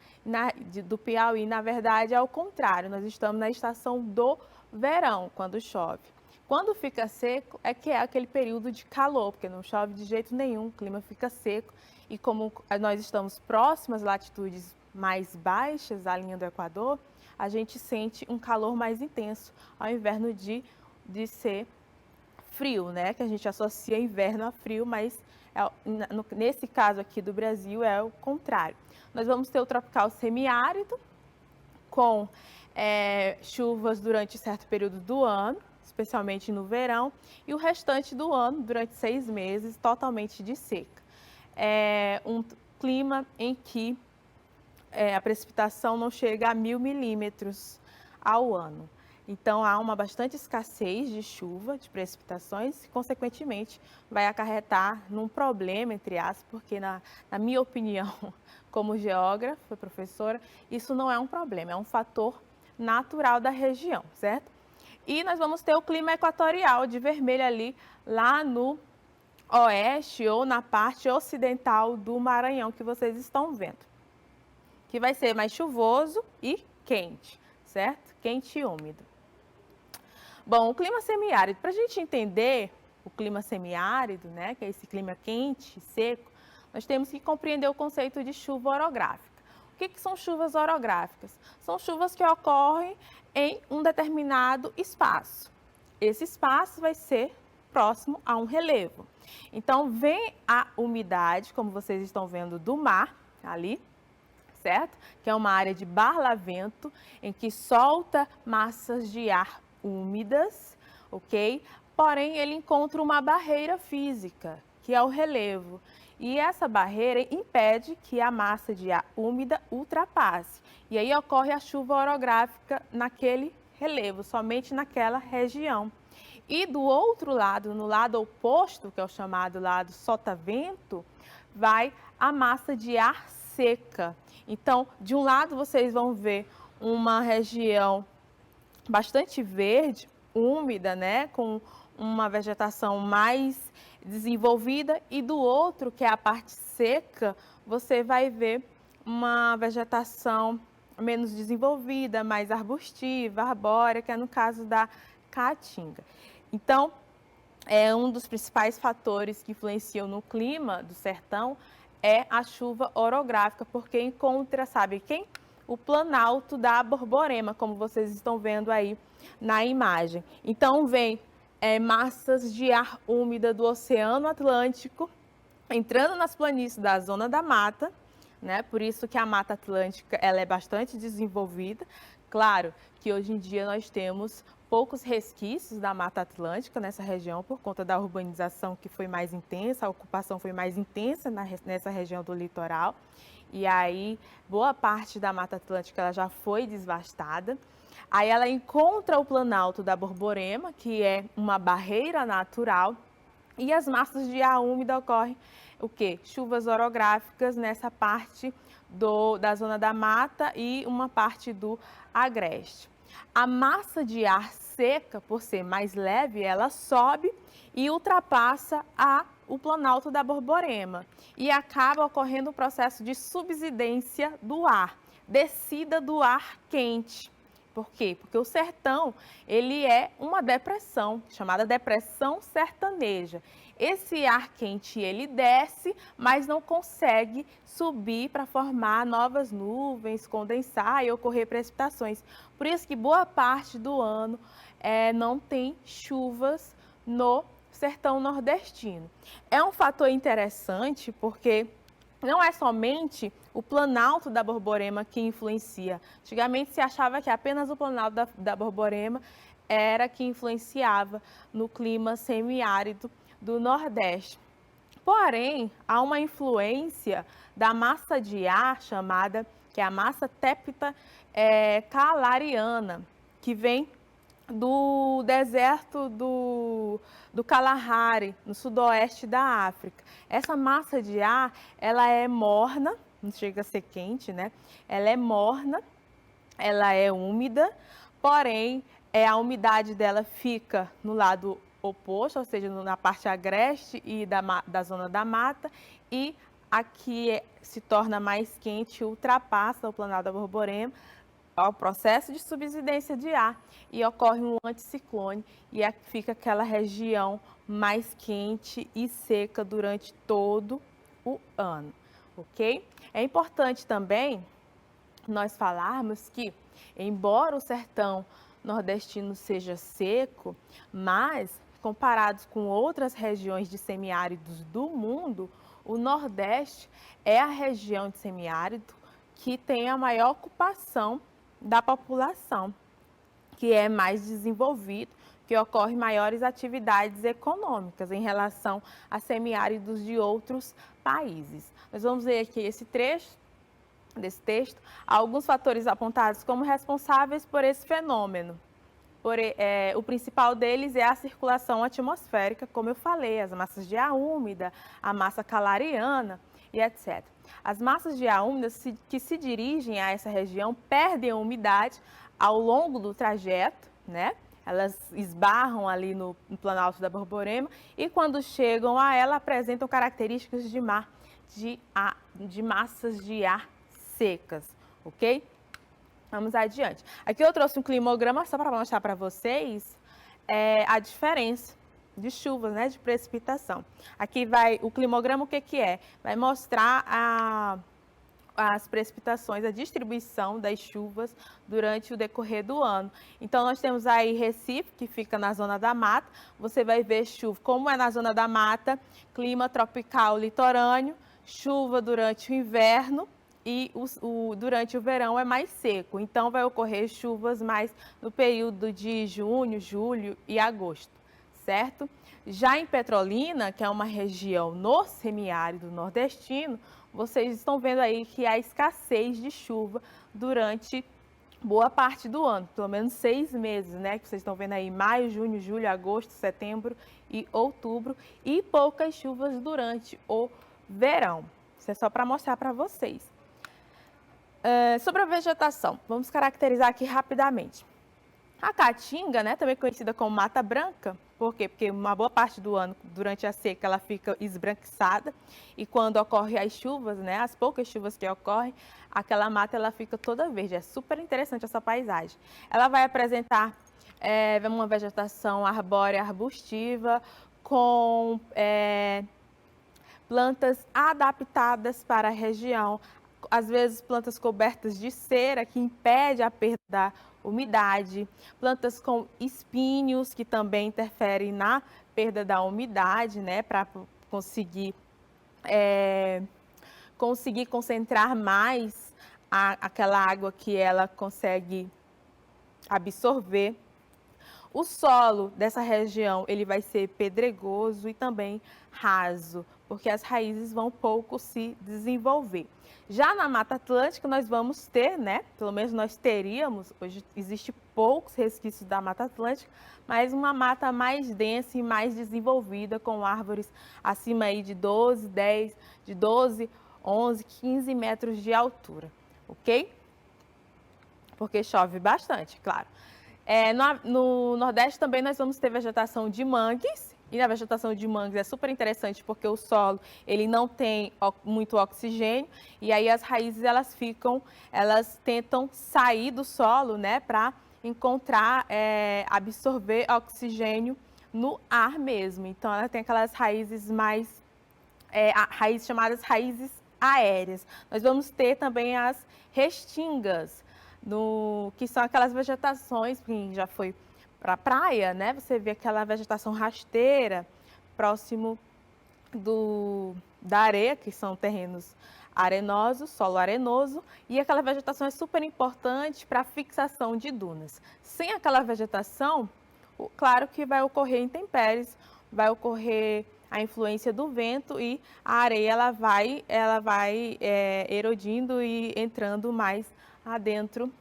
do Piauí. Na verdade, é o contrário, nós estamos na estação do verão, quando chove. Quando fica seco, que é aquele período de calor, porque não chove de jeito nenhum, o clima fica seco. E como nós estamos próximas às latitudes mais baixas da linha do Equador, a gente sente um calor mais intenso, ao inverno de ser frio, né? Que a gente associa inverno a frio, mas nesse caso aqui do Brasil é o contrário. Nós vamos ter o tropical semiárido, com chuvas durante certo período do ano, especialmente no verão, e o restante do ano, durante 6 meses, totalmente de seca. É um clima em que a precipitação não chega a 1000 milímetros ao ano. Então, há uma bastante escassez de chuva, de precipitações, e, consequentemente, vai acarretar num problema, entre aspas, porque, na minha opinião, como geógrafa, professora, isso não é um problema, é um fator natural da região, certo? E nós vamos ter o clima equatorial, de vermelho ali, lá no oeste ou na parte ocidental do Maranhão, que vocês estão vendo, que vai ser mais chuvoso e quente, certo? Quente e úmido. Bom, o clima semiárido, para a gente entender o clima semiárido, né, que é esse clima quente e seco, nós temos que compreender o conceito de chuva orográfica. O que são chuvas orográficas? São chuvas que ocorrem em um determinado espaço. Esse espaço vai ser próximo a um relevo. Então, vem a umidade, como vocês estão vendo, do mar, ali, certo? Que é uma área de barlavento, em que solta massas de ar úmidas, ok? Porém, ele encontra uma barreira física, que é o relevo. E essa barreira impede que a massa de ar úmida ultrapasse. E aí ocorre a chuva orográfica naquele relevo, somente naquela região. E do outro lado, no lado oposto, que é o chamado lado sotavento, vai a massa de ar seca. Então, de um lado vocês vão ver uma região bastante verde, úmida, né, com uma vegetação mais desenvolvida, e do outro, que é a parte seca, você vai ver uma vegetação menos desenvolvida, mais arbustiva, arbórea, que é no caso da caatinga. Então, um dos principais fatores que influenciam no clima do sertão é a chuva orográfica, porque encontra, sabe quem? O planalto da Borborema, como vocês estão vendo aí na imagem. Então, vem massas de ar úmida do Oceano Atlântico, entrando nas planícies da Zona da Mata, né? Por isso que a Mata Atlântica ela é bastante desenvolvida. Claro que hoje em dia nós temos poucos resquícios da Mata Atlântica nessa região por conta da urbanização que foi mais intensa, a ocupação foi mais intensa nessa região do litoral. E aí, boa parte da Mata Atlântica ela já foi desvastada. Aí ela encontra o Planalto da Borborema, que é uma barreira natural, e as massas de ar úmida ocorrem o quê? Chuvas orográficas nessa parte da zona da mata e uma parte do agreste. A massa de ar seca, por ser mais leve, ela sobe e ultrapassa o Planalto da Borborema e acaba ocorrendo o processo de subsidência do ar, descida do ar quente. Por quê? Porque o sertão, ele é uma depressão, chamada depressão sertaneja. Esse ar quente, ele desce, mas não consegue subir para formar novas nuvens, condensar e ocorrer precipitações. Por isso que boa parte do ano não tem chuvas no sertão nordestino. É um fator interessante porque não é somente o Planalto da Borborema que influencia. Antigamente se achava que apenas o Planalto da Borborema era que influenciava no clima semiárido do Nordeste. Porém, há uma influência da massa de ar chamada, que é a massa tépita calariana, que vem do deserto do Kalahari, no sudoeste da África. Essa massa de ar, ela é morna, não chega a ser quente, né? Ela é morna, ela é úmida, porém, a umidade dela fica no lado oposto, ou seja, na parte agreste e da zona da mata, e aqui se torna mais quente, ultrapassa o Planalto da Borborema, ao processo de subsidência de ar e ocorre um anticiclone e fica aquela região mais quente e seca durante todo o ano, ok? É importante também nós falarmos que, embora o sertão nordestino seja seco, mas comparados com outras regiões de semiáridos do mundo, o Nordeste é a região de semiárido que tem a maior ocupação da população, que é mais desenvolvido, que ocorrem maiores atividades econômicas em relação a semiáridos de outros países. Nós vamos ver aqui esse trecho desse texto, alguns fatores apontados como responsáveis por esse fenômeno. O principal deles é a circulação atmosférica, como eu falei, as massas de ar úmida, a massa calariana e etc. As massas de ar úmida que se dirigem a essa região perdem a umidade ao longo do trajeto, né? Elas esbarram ali no Planalto da Borborema e quando chegam a ela apresentam características de massas de ar secas, ok? Vamos adiante. Aqui eu trouxe um climograma só para mostrar para vocês a diferença de chuvas, né, de precipitação. Aqui vai o climograma, o que que é? Vai mostrar as precipitações, a distribuição das chuvas durante o decorrer do ano. Então, nós temos aí Recife, que fica na zona da mata. Você vai ver chuva, como é na zona da mata, clima tropical litorâneo, chuva durante o inverno e durante o verão é mais seco. Então, vai ocorrer chuvas mais no período de junho, julho e agosto, certo? Já em Petrolina, que é uma região no semiárido nordestino, vocês estão vendo aí que há escassez de chuva durante boa parte do ano, pelo menos 6 meses, né? Que vocês estão vendo aí, maio, junho, julho, agosto, setembro e outubro, e poucas chuvas durante o verão. Isso é só para mostrar para vocês. Sobre a vegetação, vamos caracterizar aqui rapidamente. A caatinga, né, também conhecida como mata branca, por quê? Porque uma boa parte do ano, durante a seca, ela fica esbranquiçada e quando ocorrem as chuvas, né, as poucas chuvas que ocorrem, aquela mata ela fica toda verde. É super interessante essa paisagem. Ela vai apresentar uma vegetação arbórea arbustiva com plantas adaptadas para a região, às vezes plantas cobertas de cera que impede a perda da umidade, plantas com espinhos que também interferem na perda da umidade, né, para conseguir conseguir concentrar mais aquela água que ela consegue absorver. O solo dessa região ele vai ser pedregoso e também raso, porque as raízes vão pouco se desenvolver. Já na Mata Atlântica nós vamos ter, né, pelo menos nós teríamos, hoje existe poucos resquícios da Mata Atlântica, mas uma mata mais densa e mais desenvolvida, com árvores acima aí de 12, 11, 15 metros de altura, ok? Porque chove bastante, claro. No Nordeste também nós vamos ter vegetação de mangues, e na vegetação de mangues é super interessante porque o solo ele não tem muito oxigênio, e aí as raízes elas tentam sair do solo, né, para encontrar, absorver oxigênio no ar mesmo. Então ela tem aquelas raízes chamadas raízes aéreas. Nós vamos ter também as restingas, que são aquelas vegetações, quem já foi para a praia, né? Você vê aquela vegetação rasteira próximo da areia, que são terrenos arenosos, solo arenoso, e aquela vegetação é super importante para a fixação de dunas. Sem aquela vegetação, claro que vai ocorrer intempéries, vai ocorrer a influência do vento e a areia ela vai erodindo e entrando mais adentro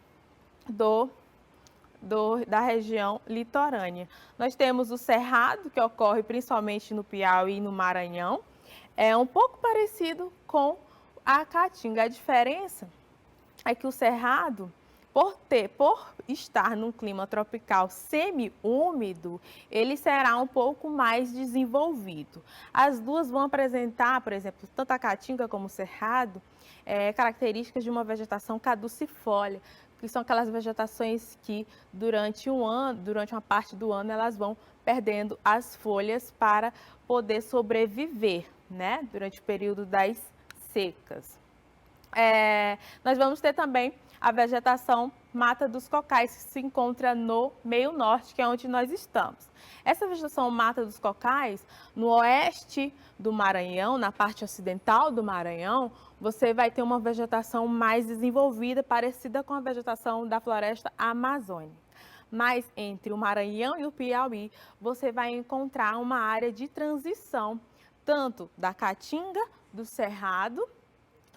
da região litorânea. Nós temos o cerrado, que ocorre principalmente no Piauí e no Maranhão. É um pouco parecido com a caatinga. A diferença é que o cerrado, por estar num clima tropical semi-úmido, ele será um pouco mais desenvolvido. As duas vão apresentar, por exemplo, tanto a caatinga como o cerrado, características de uma vegetação caducifólia, que são aquelas vegetações que durante uma parte do ano, elas vão perdendo as folhas para poder sobreviver, né, durante o período das secas. Nós vamos ter também a vegetação Mata dos Cocais, que se encontra no meio norte, que é onde nós estamos. Essa vegetação Mata dos Cocais, no oeste do Maranhão, na parte ocidental do Maranhão, você vai ter uma vegetação mais desenvolvida, parecida com a vegetação da floresta amazônica. Mas entre o Maranhão e o Piauí, você vai encontrar uma área de transição, tanto da Caatinga, do Cerrado,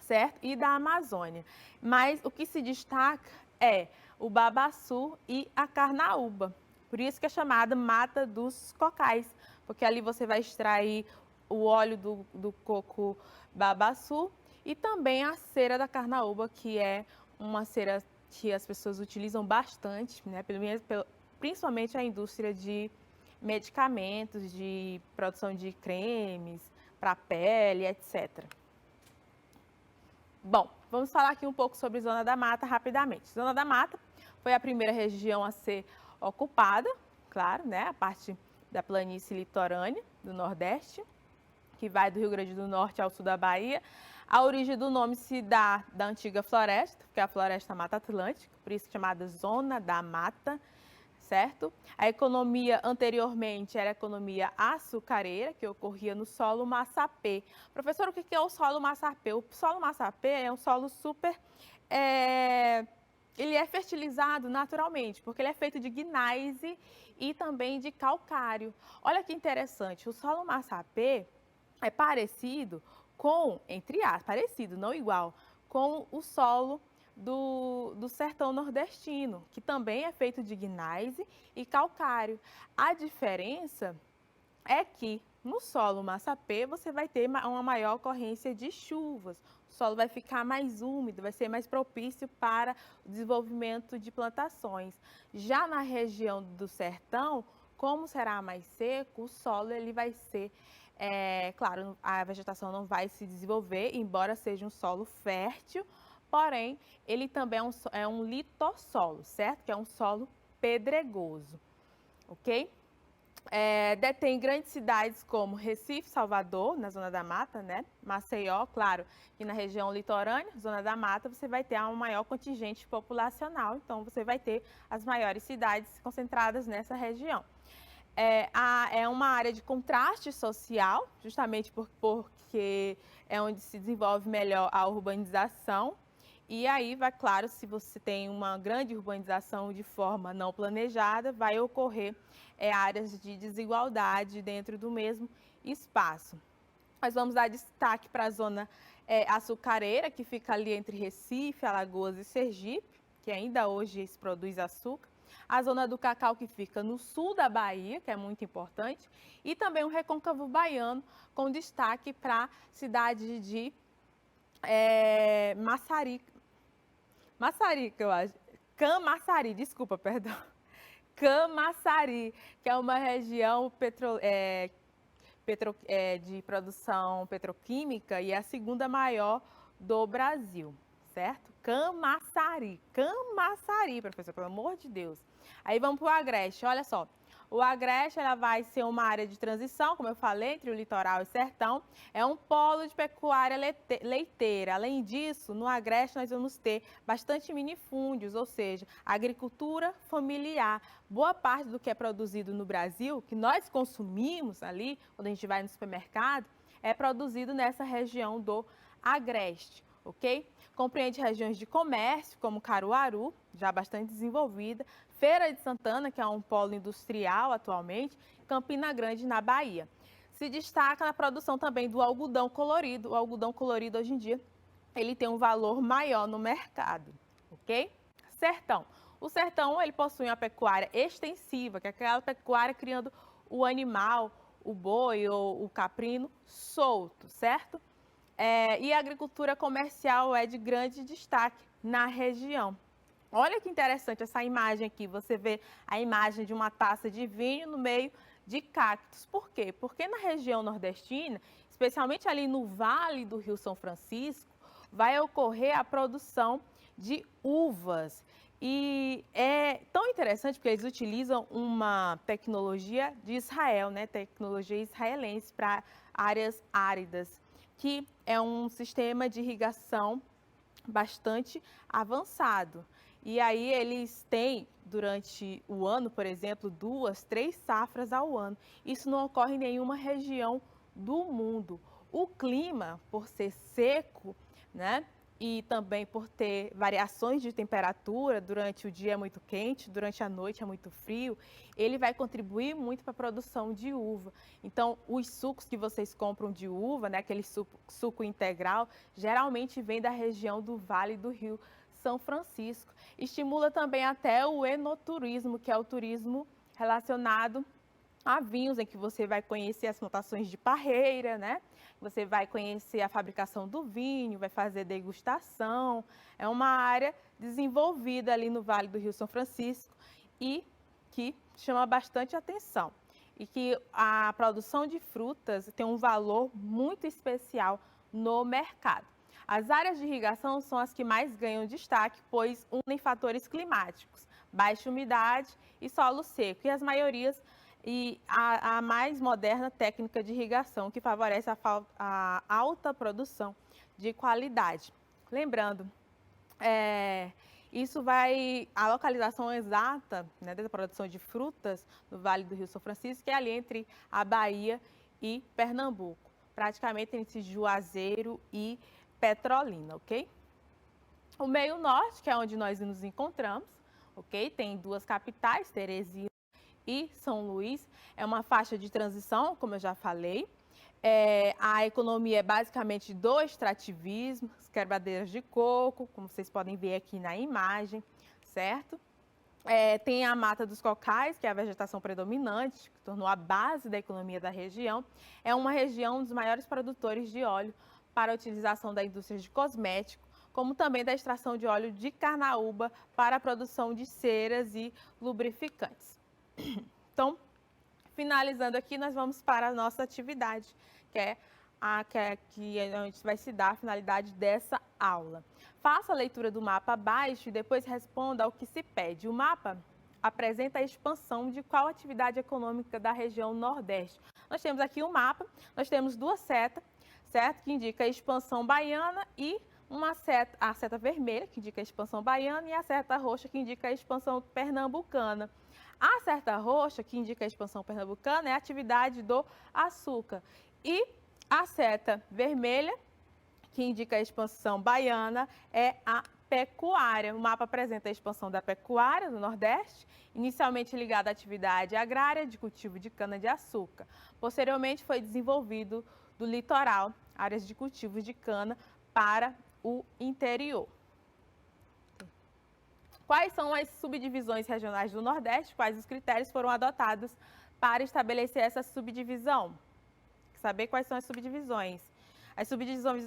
certo? E da Amazônia. Mas o que se destaca é o babaçu e a carnaúba. Por isso que é chamada Mata dos Cocais, porque ali você vai extrair o óleo do coco babaçu e também a cera da carnaúba, que é uma cera que as pessoas utilizam bastante, né? Principalmente a indústria de medicamentos, de produção de cremes para pele, etc. Bom, vamos falar aqui um pouco sobre Zona da Mata rapidamente. Zona da Mata foi a primeira região a ser ocupada, claro, né? A parte da planície litorânea do Nordeste, que vai do Rio Grande do Norte ao sul da Bahia. A origem do nome se dá da antiga floresta, que é a floresta Mata Atlântica, por isso chamada Zona da Mata, certo? A economia anteriormente era a economia açucareira, que ocorria no solo massapê. Professor, o que é o solo massapê? O solo massapê é um solo super... Ele é fertilizado naturalmente, porque ele é feito de gneiss e também de calcário. Olha que interessante, o solo massapê é parecido com, entre aspas, parecido, não igual, com o solo do sertão nordestino, que também é feito de gneiss e calcário. A diferença é que no solo massapê você vai ter uma maior ocorrência de chuvas, o solo vai ficar mais úmido, vai ser mais propício para o desenvolvimento de plantações. Já na região do sertão, como será mais seco, o solo ele vai ser, claro, a vegetação não vai se desenvolver, embora seja um solo fértil, porém, ele também é um litossolo, certo? Que é um solo pedregoso, ok? Detém grandes cidades como Recife, Salvador, na Zona da Mata, né? Maceió, claro, que na região litorânea, Zona da Mata, você vai ter um maior contingente populacional, então você vai ter as maiores cidades concentradas nessa região. é uma área de contraste social, justamente porque é onde se desenvolve melhor a urbanização. E aí, vai claro, se você tem uma grande urbanização de forma não planejada, vai ocorrer áreas de desigualdade dentro do mesmo espaço. Nós vamos dar destaque para a zona açucareira, que fica ali entre Recife, Alagoas e Sergipe, que ainda hoje se produz açúcar. A zona do cacau, que fica no sul da Bahia, que é muito importante. E também o Recôncavo Baiano, com destaque para a cidade de Maçarica, eu acho. Camaçari, desculpa, perdão. Camaçari, que é uma região de produção petroquímica e é a segunda maior do Brasil, certo? Camaçari, professor, pelo amor de Deus. Aí vamos para o Agreste, olha só. O Agreste ela vai ser uma área de transição, como eu falei, entre o litoral e o sertão. É um polo de pecuária leiteira. Além disso, no Agreste nós vamos ter bastante minifúndios, ou seja, agricultura familiar. Boa parte do que é produzido no Brasil, que nós consumimos ali, quando a gente vai no supermercado, é produzido nessa região do Agreste, ok? Compreende regiões de comércio, como Caruaru, já bastante desenvolvida, Feira de Santana, que é um polo industrial atualmente, Campina Grande, na Bahia. Se destaca na produção também do algodão colorido. O algodão colorido, hoje em dia, ele tem um valor maior no mercado, ok? Sertão. O sertão, ele possui uma pecuária extensiva, que é aquela pecuária criando o animal, o boi ou o caprino solto, certo? E a agricultura comercial é de grande destaque na região. Olha que interessante essa imagem aqui, você vê a imagem de uma taça de vinho no meio de cactos. Por quê? Porque na região nordestina, especialmente ali no Vale do Rio São Francisco, vai ocorrer a produção de uvas. E é tão interessante porque eles utilizam uma tecnologia de Israel, né? Tecnologia israelense para áreas áridas, que é um sistema de irrigação bastante avançado. E aí eles têm, durante o ano, por exemplo, 2, 3 safras ao ano. Isso não ocorre em nenhuma região do mundo. O clima, por ser seco, né, e também por ter variações de temperatura, durante o dia é muito quente, durante a noite é muito frio, ele vai contribuir muito para a produção de uva. Então, os sucos que vocês compram de uva, né, aquele suco integral, geralmente vem da região do Vale do Rio São Francisco. Estimula também até o enoturismo, que é o turismo relacionado a vinhos, em que você vai conhecer as plantações de parreira, né? Você vai conhecer a fabricação do vinho, vai fazer degustação. É uma área desenvolvida ali no Vale do Rio São Francisco e que chama bastante atenção. E que a produção de frutas tem um valor muito especial no mercado. As áreas de irrigação são as que mais ganham destaque, pois unem fatores climáticos, baixa umidade e solo seco, e as maiorias e a mais moderna técnica de irrigação, que favorece a alta produção de qualidade. Lembrando, a localização exata, né, da produção de frutas no Vale do Rio São Francisco, que é ali entre a Bahia e Pernambuco, praticamente entre Juazeiro e Petrolina, ok? O meio norte, que é onde nós nos encontramos, ok? Tem 2 capitais, Teresina e São Luís, é uma faixa de transição, como eu já falei. A economia é basicamente do extrativismo, as quebradeiras de coco, como vocês podem ver aqui na imagem, certo? Tem a mata dos cocais, que é a vegetação predominante, que tornou a base da economia da região. É uma região dos maiores produtores de óleo para a utilização da indústria de cosméticos, como também da extração de óleo de carnaúba para a produção de ceras e lubrificantes. Então, finalizando aqui, nós vamos para a nossa atividade, que é onde vai se dar a finalidade dessa aula. Faça a leitura do mapa abaixo e depois responda ao que se pede. O mapa apresenta a expansão de qual atividade econômica da região Nordeste. Nós temos aqui um mapa, nós temos 2 setas, certo? Que indica a expansão baiana e a seta vermelha, que indica a expansão baiana, e a seta roxa, que indica a expansão pernambucana. A seta roxa, que indica a expansão pernambucana, é a atividade do açúcar. E a seta vermelha, que indica a expansão baiana, é a pecuária. O mapa apresenta a expansão da pecuária no Nordeste, inicialmente ligada à atividade agrária de cultivo de cana-de-açúcar. Posteriormente, foi desenvolvido do litoral, áreas de cultivos de cana para o interior. Quais são as subdivisões regionais do Nordeste? Quais os critérios foram adotados para estabelecer essa subdivisão? Saber quais são as subdivisões. As subdivisões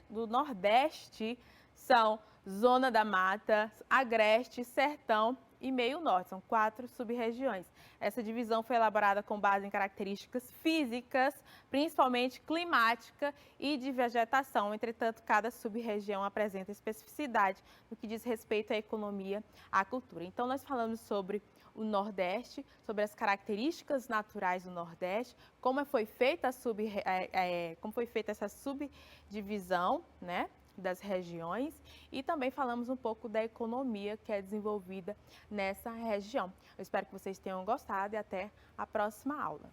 do Nordeste são Zona da Mata, Agreste, Sertão e Meio Norte. São 4 sub-regiões. Essa divisão foi elaborada com base em características físicas, principalmente climática e de vegetação. Entretanto, cada sub-região apresenta especificidade no que diz respeito à economia, à cultura. Então, nós falamos sobre o Nordeste, sobre as características naturais do Nordeste, como foi feita essa subdivisão, né, das regiões, e também falamos um pouco da economia que é desenvolvida nessa região. Eu espero que vocês tenham gostado e até a próxima aula.